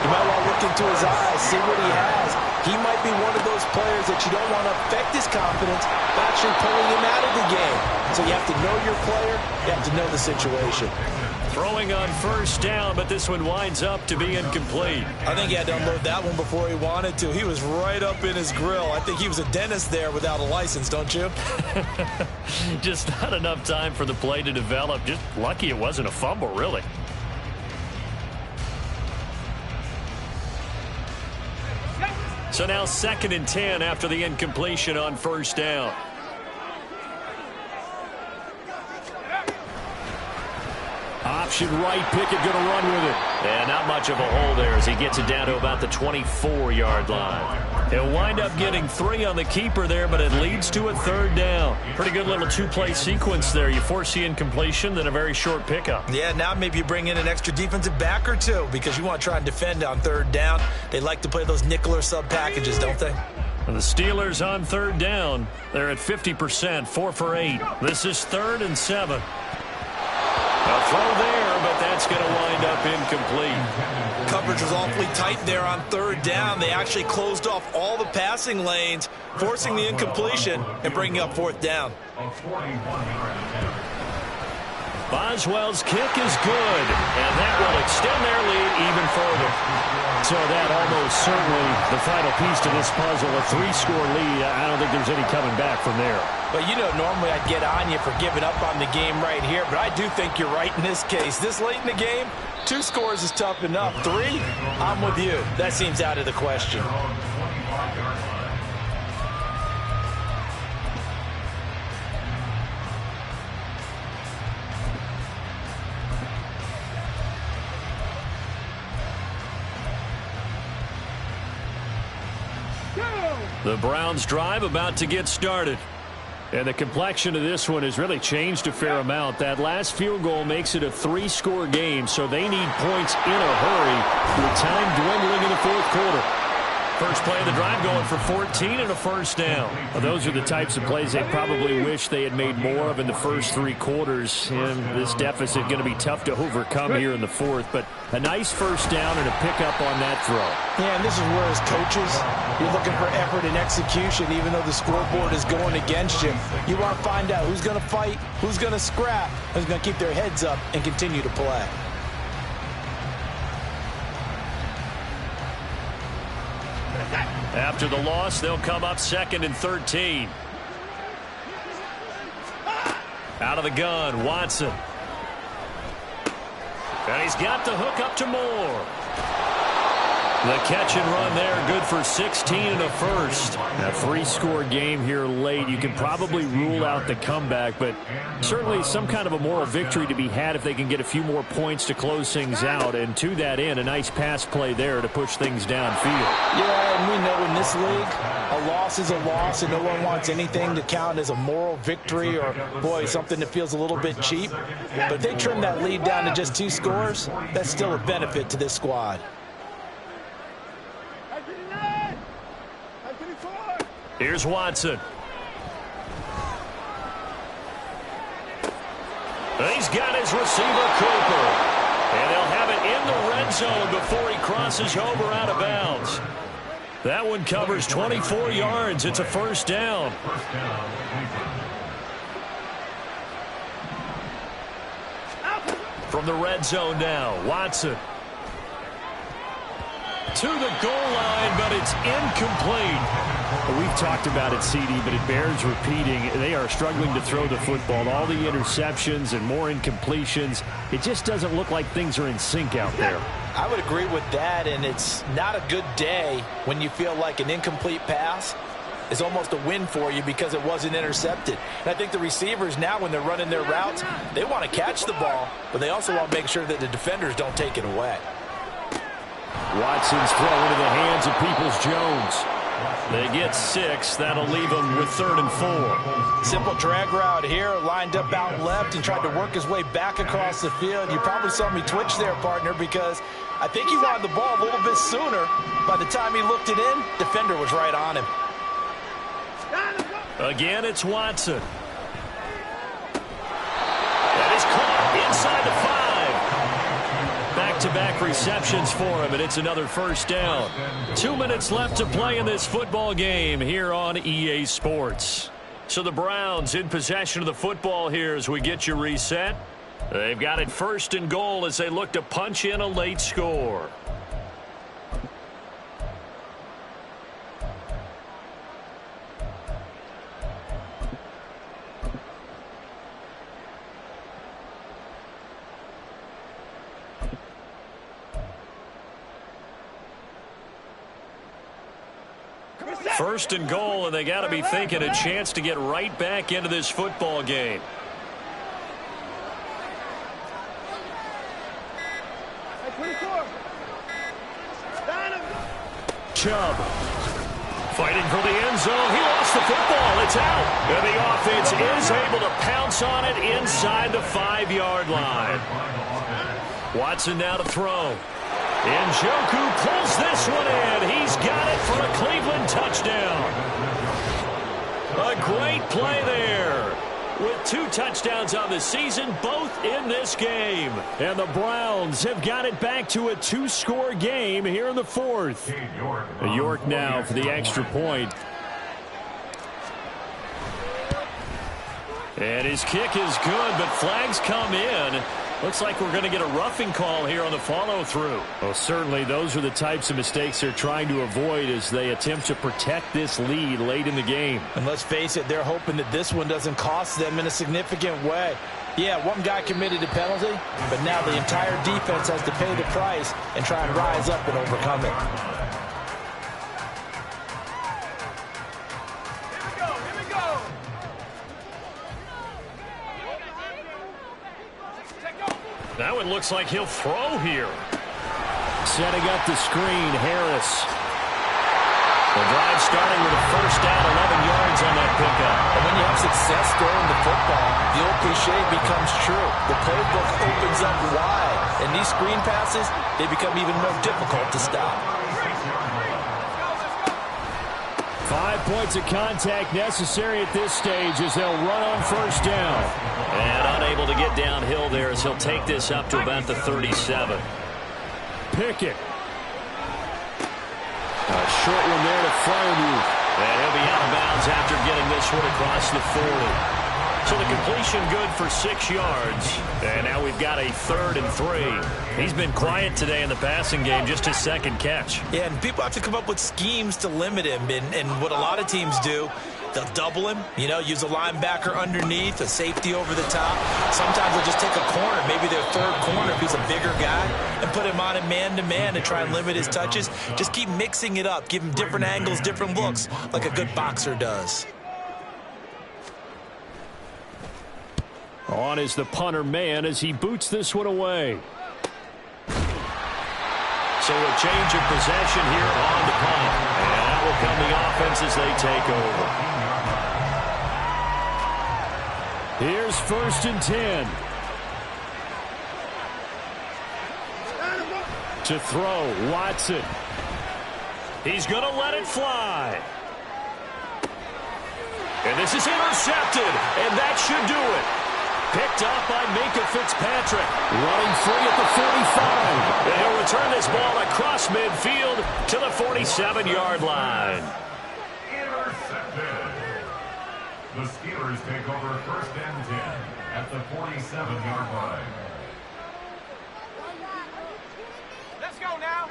you might want to look into his eyes, see what he has. He might be one of those players that you don't want to affect his confidence by actually pulling him out of the game. So you have to know your player. You have to know the situation. Throwing on first down, but this one winds up to be incomplete. I think he had to unload that one before he wanted to. He was right up in his grill. I think he was a dentist there without a license, don't you? Just not enough time for the play to develop. Just lucky it wasn't a fumble, really. So now 2nd and 10 after the incompletion on first down. Option right, Pickett going to run with it. And not much of a hole there as he gets it down to about the 24-yard line. He'll wind up getting 3 on the keeper there, but it leads to a 3rd down. Pretty good little 2-play sequence there. You force the incompletion, then a very short pickup. Yeah, now maybe you bring in an extra defensive back or 2 because you want to try and defend on 3rd down. They like to play those nickel or sub packages, don't they? And the Steelers on 3rd down. They're at 50%, 4 for 8. This is 3rd and 7. A throw there, but that's going to wind up incomplete. Coverage was awfully tight there on 3rd down. They actually closed off all the passing lanes, forcing the incompletion and bringing up 4th down. Boswell's kick is good, and that will extend their lead even further. So that almost certainly the final piece to this puzzle, a 3-score lead. I don't think there's any coming back from there. But, you know, normally I'd get on you for giving up on the game right here, but I do think you're right in this case. This late in the game, 2 scores is tough enough. 3, I'm with you. That seems out of the question. The Browns drive about to get started. And the complexion of this one has really changed a fair amount. That last field goal makes it a 3-score game, so they need points in a hurry with time dwindling in the 4th quarter. First play of the drive going for 14 and a 1st down. Well, those are the types of plays they probably wish they had made more of in the first 3 quarters. And this deficit going to be tough to overcome here in the 4th. But a nice 1st down and a pickup on that throw. Yeah, and this is where as coaches, you're looking for effort and execution, even though the scoreboard is going against you. You want to find out who's going to fight, who's going to scrap, who's going to keep their heads up and continue to play. After the loss, they'll come up 2nd and 13. Out of the gun, Watson. And he's got the hook up to Moore. The catch and run there, good for 16 and a 1st. A 3-score game here late. You can probably rule out the comeback, but certainly some kind of a moral victory to be had if they can get a few more points to close things out. And to that end, a nice pass play there to push things downfield. Yeah, and we know in this league, a loss is a loss, and no one wants anything to count as a moral victory or, boy, something that feels a little bit cheap. But if they trim that lead down to just 2 scores, that's still a benefit to this squad. Here's Watson. He's got his receiver, Cooper. And they'll have it in the red zone before he crosses over out of bounds. That one covers 24 yards. It's a 1st down. From the red zone now, Watson. To the goal line, but it's incomplete. We've talked about it, CD, but it bears repeating. They are struggling to throw the football. All the interceptions and more incompletions. It just doesn't look like things are in sync out there. I would agree with that, and it's not a good day when you feel like an incomplete pass is almost a win for you because it wasn't intercepted. And I think the receivers now, when they're running their routes, they want to catch the ball, but they also want to make sure that the defenders don't take it away. Watson's throw into the hands of Peoples-Jones. They get 6. That'll leave them with 3rd and 4. Simple drag route here, lined up out left and tried to work his way back across the field. You probably saw me twitch there, partner, because I think he wanted the ball a little bit sooner. By the time he looked it in, defender was right on him. Again, it's Watson. That is caught inside the 5. Back-to-back receptions for him, and it's another first down. 2 minutes left to play in this football game here on EA Sports. So the Browns in possession of the football here as we get you reset. They've got it 1st and goal as they look to punch in a late score. First and goal, and they got to be thinking a chance to get right back into this football game. Chubb fighting for the end zone. He lost the football. It's out. And the offense is able to pounce on it inside the 5-yard line. Watson now to throw. Njoku pulls this one in. He's got it for a Cleveland touchdown. A great play there. With 2 touchdowns on the season, both in this game. And the Browns have got it back to a 2-score game here in the 4th. York now for the extra point. And his kick is good, but flags come in. Looks like we're going to get a roughing call here on the follow-through. Well, certainly those are the types of mistakes they're trying to avoid as they attempt to protect this lead late in the game. And let's face it, they're hoping that this one doesn't cost them in a significant way. Yeah, one guy committed a penalty, but now the entire defense has to pay the price and try and rise up and overcome it. Now it looks like he'll throw here. Setting up the screen, Harris. The drive starting with a first down, 11 yards on that pickup. And when you have success throwing the football, the old cliche becomes true. The playbook opens up wide, and these screen passes, they become even more difficult to stop. 5 points of contact necessary at this stage as they'll run on first down. And unable to get downhill there as he'll take this up to about the 37. Pickett. A short one there to Freiermuth. And he'll be out of bounds after getting this one across the 40. So the completion good for 6 yards. And now we've got a 3rd and 3. He's been quiet today in the passing game, just his 2nd catch. Yeah, and people have to come up with schemes to limit him. And what a lot of teams do, they'll double him, use a linebacker underneath, a safety over the top. Sometimes they'll just take a corner, maybe their 3rd corner if he's a bigger guy, and put him on a man-to-man to try and limit his touches. Just keep mixing it up, give him different angles, different looks, like a good boxer does. On is the punter man as he boots this one away. So a change of possession here on the punt. And that will come the offense as they take over. Here's 1st and 10. To throw, Watson. He's going to let it fly. And this is intercepted, and that should do it. Picked up by Minkah Fitzpatrick. Running free at the 45. And he'll return this ball across midfield to the 47-yard line. Intercepted. The Steelers take over 1st and 10 at the 47-yard line. Let's go now.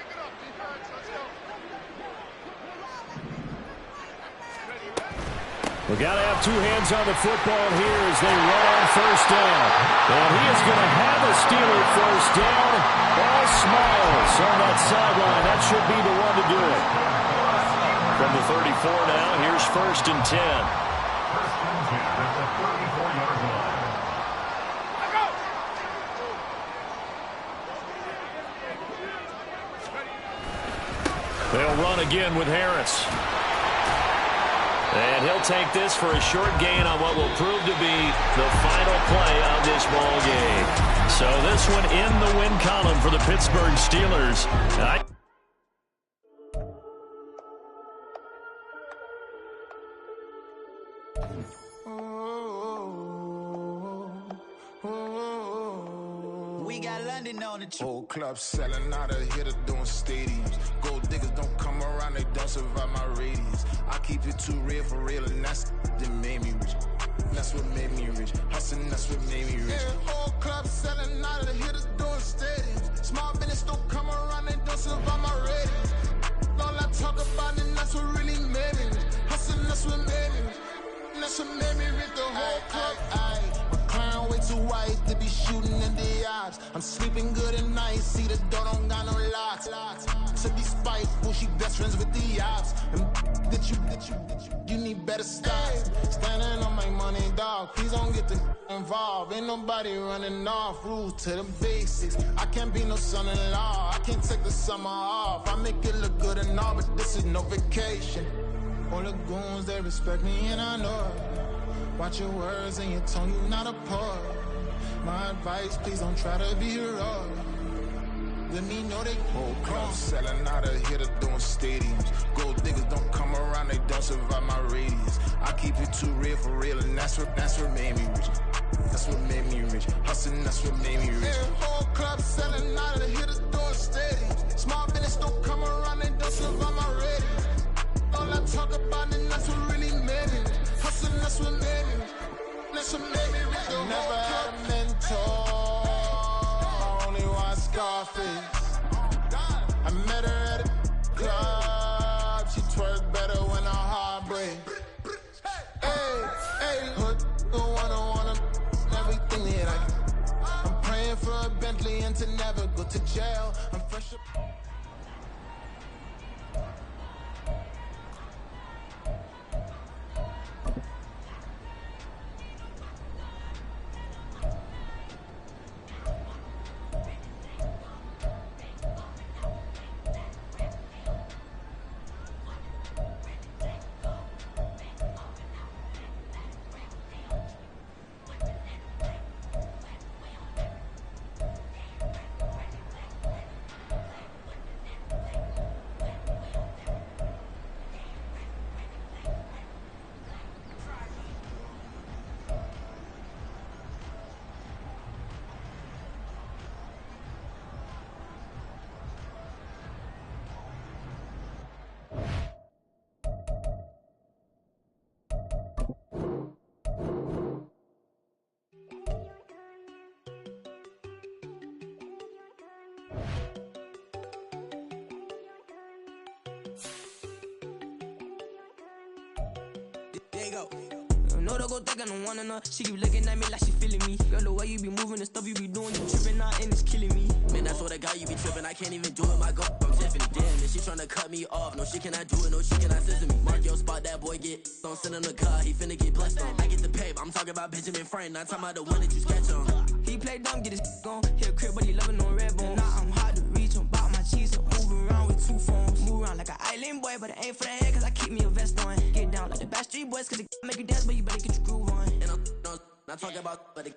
We've got to have 2 hands on the football here as they run on first down. And he is going to have a Steeler first down. All smiles on that sideline. That should be the one to do it. From the 34 now, here's 1st and 10. 1st and 10 at the 34-yard line. They'll run again with Harris. And he'll take this for a short gain on what will prove to be the final play of this ball game. So this one in the win column for the Pittsburgh Steelers. We got London on the trip. Whole club selling out of here to doing stadiums. Gold diggers don't come around, they don't survive my radius. I keep it too real for real, and that's that made me rich. That's what made me rich. Hustling, that's what made me rich. Yeah, whole club selling out of here to doing stadiums. Small business don't come around, they don't survive my radius. All I talk about, and that's what really made me rich. Hustling, that's what made me rich. That's what made me rich. The whole club. Way too white to be shooting in the eyes. I'm sleeping good at night. See the door don't got no locks. To be spiteful, she best friends with the ops. And you need better styles. Standing on my money, dog. Please don't get the involved. Ain't nobody running off. Rules to the basics. I can't be no son-in-law. I can't take the summer off. I make it look good and all, but this is no vacation. All the goons, they respect me and I know it. Watch your words and your tone, you not a part. My advice, please don't try to be heroic. Let me know they whole club selling out of here to doing stadiums. Gold diggers don't come around, they don't survive my radius. I keep it too real for real, and that's what made me rich. That's what made me rich. Hustling, that's what made me rich. Yeah, whole club selling out of here to doing stadiums. Small business don't come around, they don't survive my radius. All I talk about, and that's what really made me rich. Hustling, that's what made me rich. That's what made me rich. I never had a mentor. I only watch Scarface. I met her at a club. She twerk better when her heart breaks. Hey, hood, wanna everything that I can. I'm praying for a Bentley and to never go to jail. I'm fresh up. There you go. No, don't go think I don't wanna know. She keep looking at me like she feeling me. Girl, the way you be moving and stuff you be doing, you tripping out and it's killing me. Man, that's what I got, you be tripping. I can't even do it, my girl. I'm Tiffany. Damn, and she tryna cut me off. No, she cannot do it, no, she cannot scissor me. Mark your spot, that boy get don't sit in the car, he finna get blessed on. I get the pay, I'm talking about Benjamin Franklin, not talking about the one that you sketch on. He play dumb, get his gone. Hit a crib, but he loving on red bone. Now I'm hard to reach, I'm bout my cheese, I'm moving around with two phones. Move around like an island boy, but it ain't for the head, cause I keep me a vest on. Get down like the Backstreet Boys, cause it make you dance, but you better get your groove on. And I'm not talking about, but it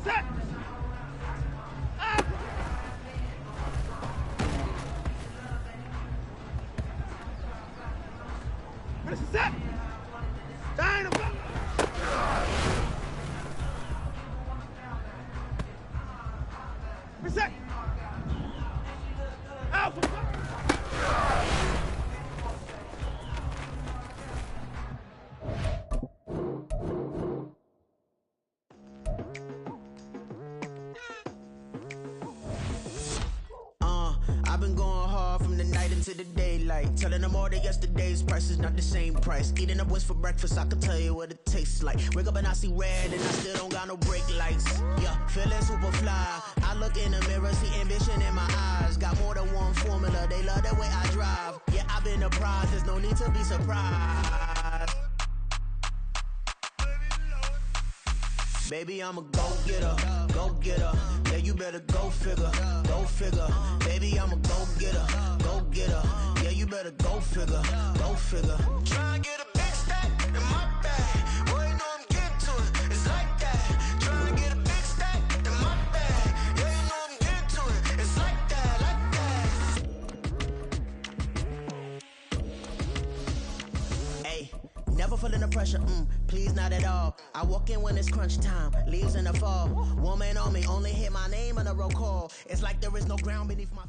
Set. Finish the set. Dynamo. Reset. Alpha. I've been going hard from the night into the daylight. Telling them all that yesterday's price is not the same price. Eating up what's for breakfast, I can tell you what it tastes like. Wake up and I see red and I still don't got no brake lights. Yeah, feeling super fly. I look in the mirror, see ambition in my eyes. Got more than one formula, they love the way I drive. Yeah, I've been apprised, there's no need to be surprised. Baby, I'm a go-getter, go-getter. Yeah, you better go figure, go figure. Baby, I'm a go-getter, go-getter. Yeah, you better go figure, go figure. Try and get a big stack in my bag. Boy, you know I'm getting to it, it's like that. Try and get a big stack in my bag. Yeah, you know I'm getting to it, it's like that, like that. Hey, never feeling the pressure, please not at all. I walk in when it's crunch time, leaves in the fall. Woman on me, only hit my name on a roll call. It's like there is no ground beneath my...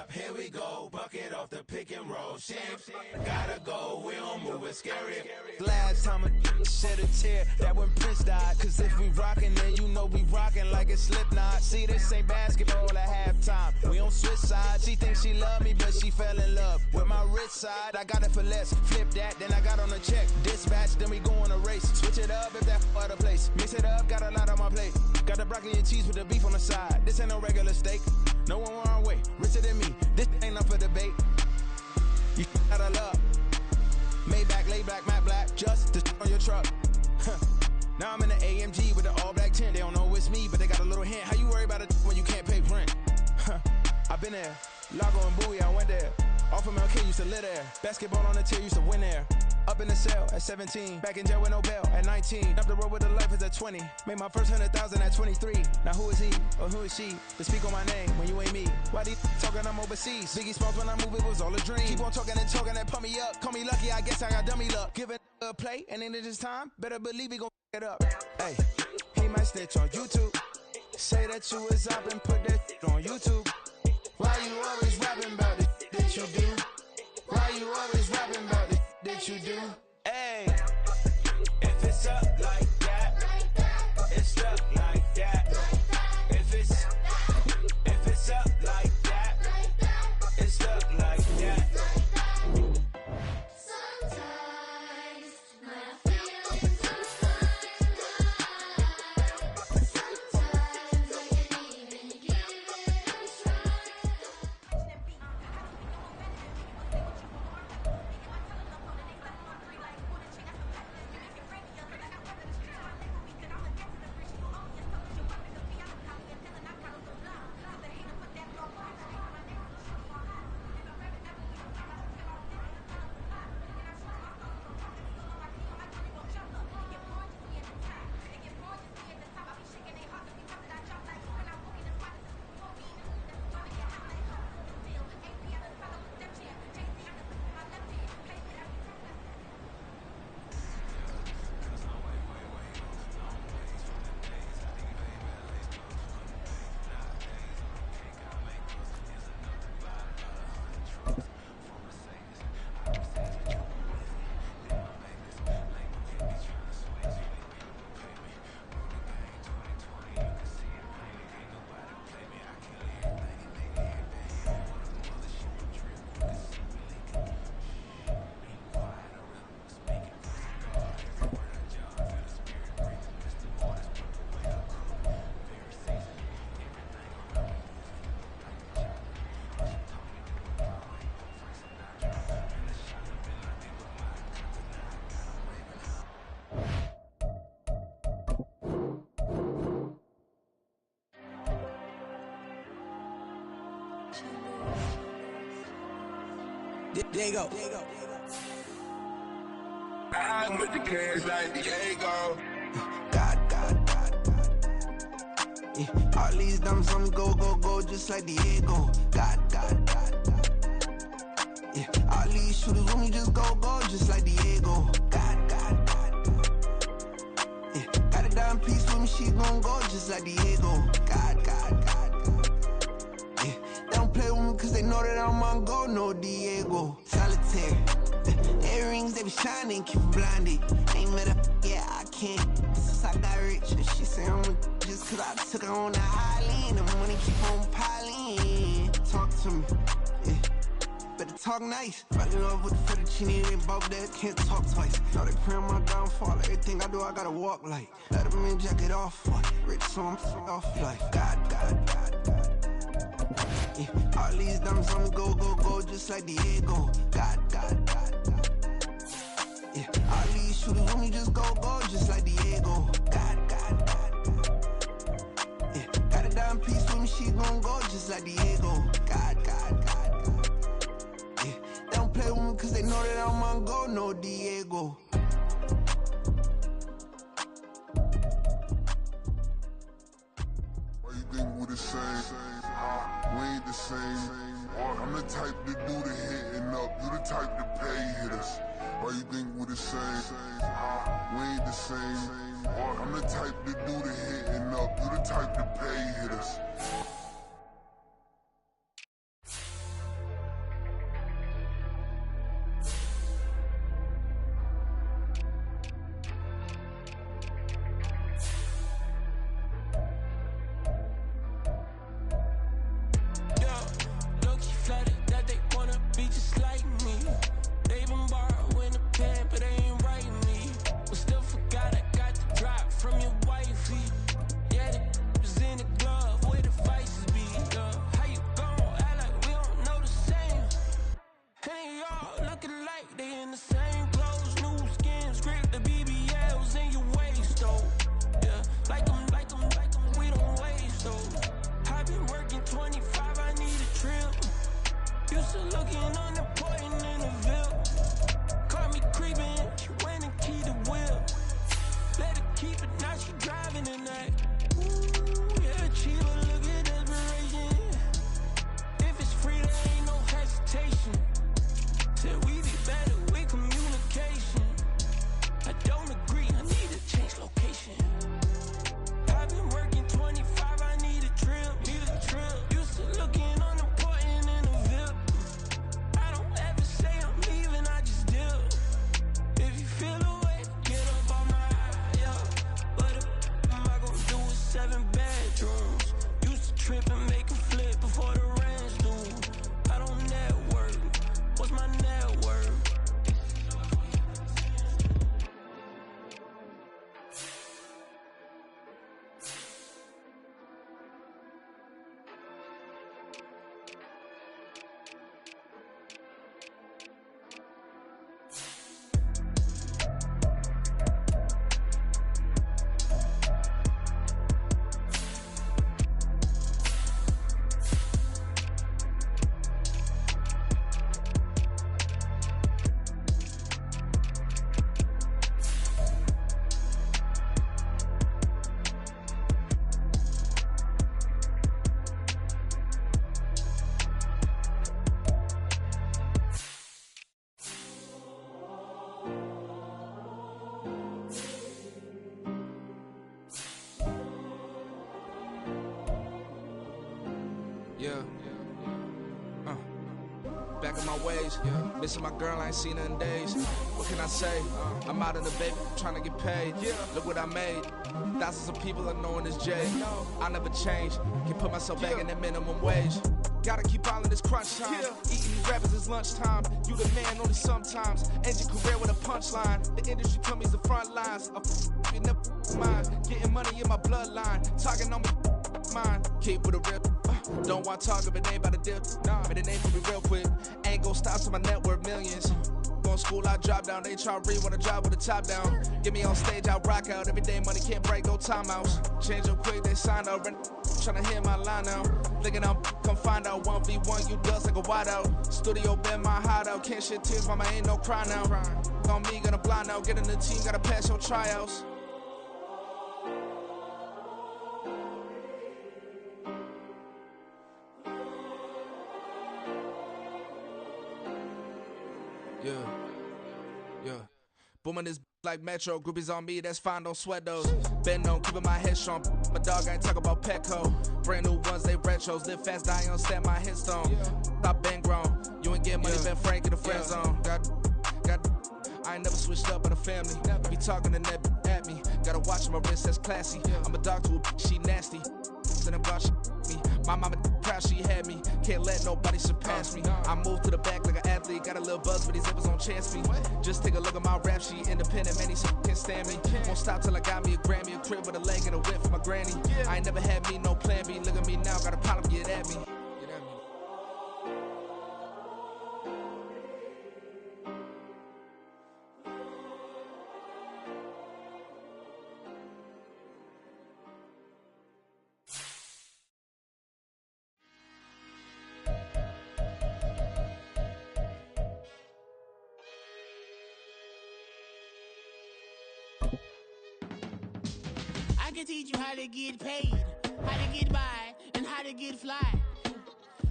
Here we go, bucket off the pick and roll. Shit, gotta go, we don't move it scary. Last time a shed a tear, that when Prince died. Cause if we rockin', then you know we rockin' like a Slipknot. See, this ain't basketball at halftime. We don't switch sides. She thinks she love me, but she fell in love with my rich side. I got it for less, flip that, then I got on a check. Dispatch, then we go on a race. Switch it up if that other place. Mix it up, got a lot on my plate. Got the broccoli and cheese with the beef on the side. This ain't no regular steak. No one wrong way, richer than me. This ain't up for debate. You out of luck. Maybach, lay back, matte black, just the on your truck. Now I'm in the AMG with the all black tint. They don't know it's me, but they got a little hint. How you worry about it when you can't pay rent? I've been there. Lago and Bowie, I went there. Off of MLK, used to live there. Basketball on the tier, used to win there. Up in the cell at 17. Back in jail with no bail at 19. Up the road with the life is at 20. Made my first 100,000 at 23. Now who is he or who is she to speak on my name when you ain't me? Why these talking I'm overseas? Biggie Smalls when I move it was all a dream. Keep on talking and pump me up. Call me lucky, I guess I got dummy luck. Give it a play and then this time, better believe he gon' it up. Hey, he might snitch on YouTube. Say that you was up and put that on YouTube. Why you always rapping about it that you do? Why you always rapping about it that you do? Hey, if it's up like that, it's stuck like that. If it's up like that, it's stuck like that. Sometimes my feelings are fine. Sometimes I can't even give it a try. Diego. I'm with the cash like Diego. God. Yeah, all these diamonds on me go, just like Diego. God. Yeah, all these shooters on me just go, just like Diego. God. Yeah, got a dime piece with me, she gon' go just like Diego. God. Yeah, they don't play with me cause they know that I'm on go, no Diego. Solitaire. Earrings, they be shining, keep blinded. Ain't met up, yeah, I can't. Since I got rich, and she say I'm just cause I took her on the island. The money keep on piling. Talk to me, yeah. Better talk nice. Fell in love with the fettuccine, they both dead, can't talk twice. Now they praying my downfall. Everything I do, I gotta walk like. Let them in, jacket off, what? Rich, so I'm off life. God. Yeah, all these diamonds on me go, just like Diego. God. Yeah, all these shooters on me just go, just like Diego. God. Yeah, got a dime piece with me, she gon' go just like Diego. God. Yeah, they don't play with me cause they know that I'm on go, no Diego. Why you think we the same? We ain't the same. I'm the type to do the hitting up, you the type to pay hitters. Why you think we the same? We ain't the same. I'm the type to do the hitting up, you the type to pay hitters. Back in my ways, missing my girl, I ain't seen her in days. What can I say? I'm out in the baby, trying to get paid. Look what I made. Thousands of people are knowing this Jay. I never change, can put myself back in that minimum wage. Gotta keep all of this crunch time. Eating these rappers is lunchtime. You the man only sometimes. End your career with a punchline. The industry told me the front lines. I'm in the mind. Getting money in my bloodline. Talking on me mind. Keep with a real. Don't want to talk if it ain't about a deal. But it ain't gonna be real quick. Ain't gonna stop so my net worth millions. Going school, I drop down. They try to read when I drive with the top down. Get me on stage, I rock out. Every day money can't break, no timeouts. Change up quick, they sign up. Tryna hear my line now. Thinking I'm come find out 1v1, you dust like a wide out. Studio been my hideout, can't shed tears, mama ain't no cry now. On me, gonna blind out, get in the team, gotta pass your tryouts. Yeah. Booming this like Metro, groupies on me, that's fine, don't sweat those. Been on, keeping my head strong. My dog ain't talk about Petco. Brand new ones, they retros. Live fast, die on, stand my headstone. Stop been grown. You ain't get money, been frank in the friend zone. I ain't never switched up on the family. Be talking to that at me. Gotta watch my wrist, that's classy. I'm a dog to a she nasty. Then I'm God, me. My mama proud she had me. Can't let nobody surpass me. I move to the back like an athlete. Got a little buzz, but these zippers don't chance me. Just take a look at my rap sheet. Independent, man, these can't stand me. Won't stop till I got me a Grammy, a crib with a leg and a whip for my granny. I ain't never had me no plan B. Look at me now, got a problem, get at me. I can teach you how to get paid, how to get by, and how to get fly.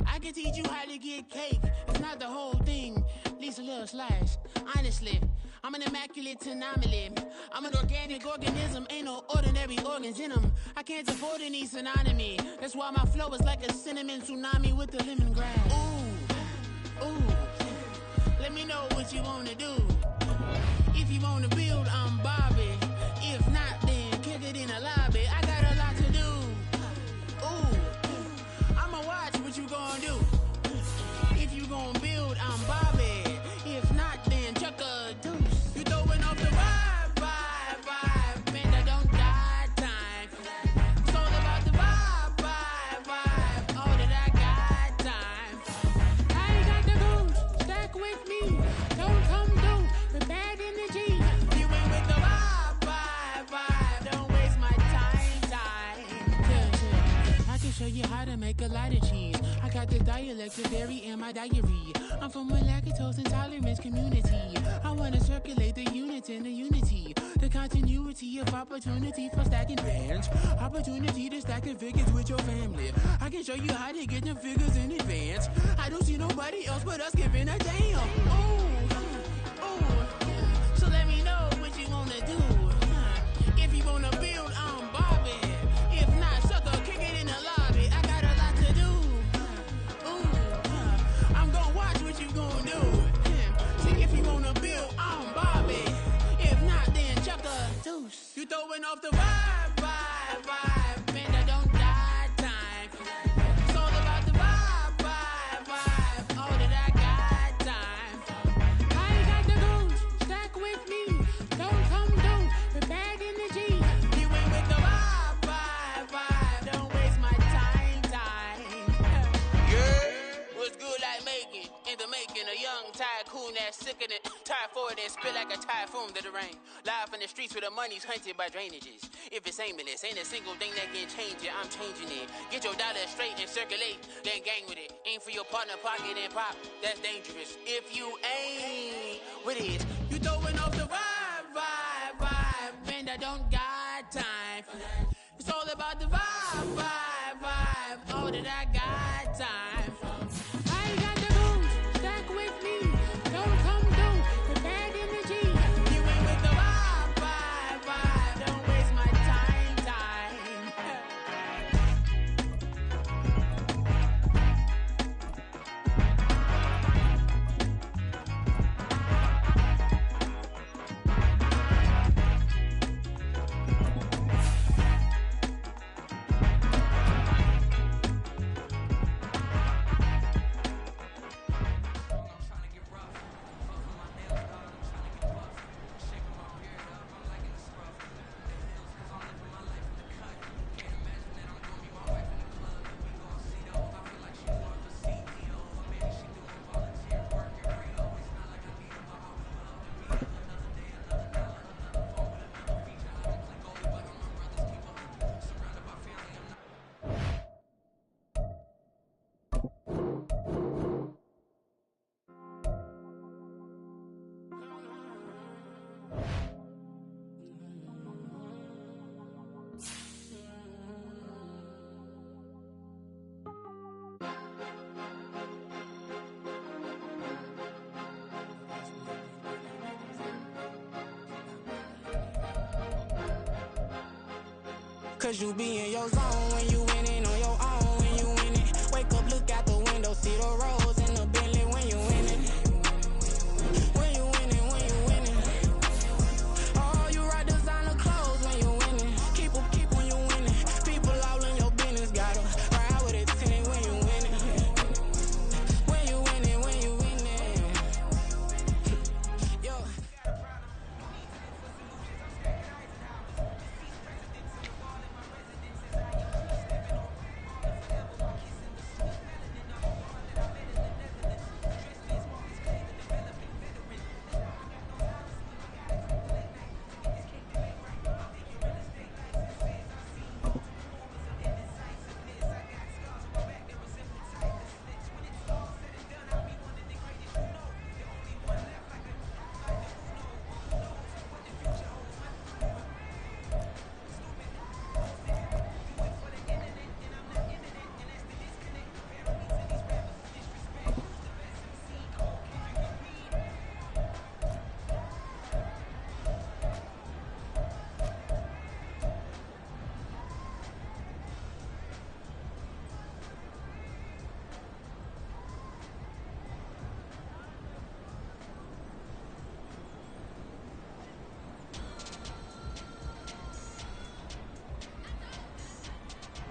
I can teach you how to get cake. It's not the whole thing, at least a little slice. Honestly, I'm an immaculate anomaly. I'm an organic organism, ain't no ordinary organs in them. I can't afford any synonymy. That's why my flow is like a cinnamon tsunami with the lemongrass. Ooh, let me know what you wanna do. If you wanna build, I'm Bobby. If not, then kick it in the lobby. I got a lot to do. Ooh, I'ma watch what you gonna do. If you gonna build, I'm Bobby. If not, then chuck a deuce. You throwing off the vibe. Man, I don't die time. It's all about the vibe. All that I got time. I ain't got the goose. Stack with me. Don't come through with bad energy. You ain't with the vibe. Don't waste my time. I can show you how to make a lot of cheese. I got the dialect of dairy in my diary. I'm from a lactose intolerance community. I wanna circulate the units in the unity. The continuity of opportunity for stacking bands. Opportunity to stack the figures with your family. I can show you how to get the figures in advance. I don't see nobody else but us giving a damn. Ooh. So let me know what you wanna do. If you wanna build, I'm Bobby. If not, sucker, kick it in the lobby. I got a lot to do. Ooh, I'm gonna watch what you gonna do. See, if you wanna build, I'm Bobby. If not, then chuck a deuce. You throwing off the vibe. Man, I don't die time. It's all about the vibe. All that I got time. I ain't got the goose. Stack with me. Don't come through with bad energy. You ain't with the vibe. Don't waste my time. Yeah, what's good like making? In the making, a young tycoon that's sickening. Tie forward and spit like a typhoon to the rain. Live in the streets where the money's hunted by drainages. If it's aimless, ain't a single thing that can change it. I'm changing it. Get your dollar straight and circulate, then gang with it. Aim for your partner, pocket and pop. That's dangerous. If you ain't with it, you throwing off the vibe. Man, I don't got time for that. It's all about the vibe. All that I got time. I ain't got the goose. Stack with me. Don't come through with bad energy. You ain't with the vibe. Don't waste my time. Cause you be in your zone when you winning on your own when you winning. Wake up, look out the window, see the roads in the Bentley when you winning. When you winning, when you winning. Oh, you ride designer clothes when you winning. Keep when you winning. People all in your business, gotta ride with a 10 when you winning. When you winning, when you winning. Yo.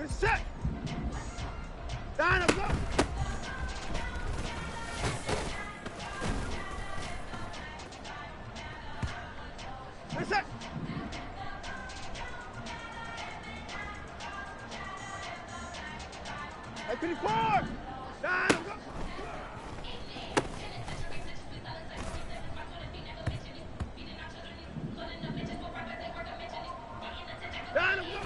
Set. Line up, go. Set. Hey, 24. Line up, go. Line up, go.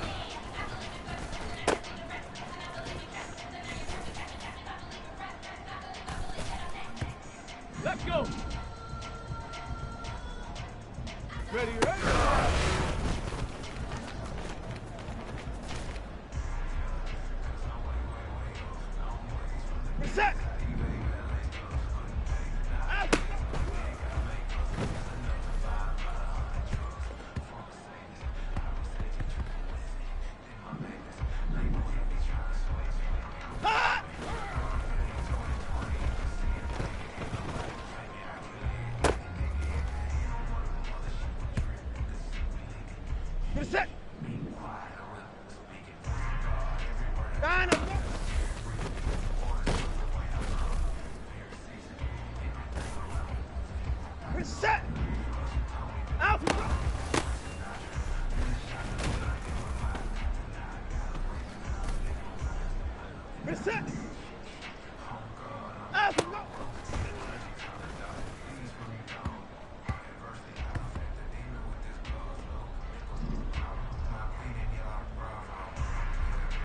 Let's go. Ready, ready. Reset. Out. Ah! Reset. Line up. Reset. Out. Reset.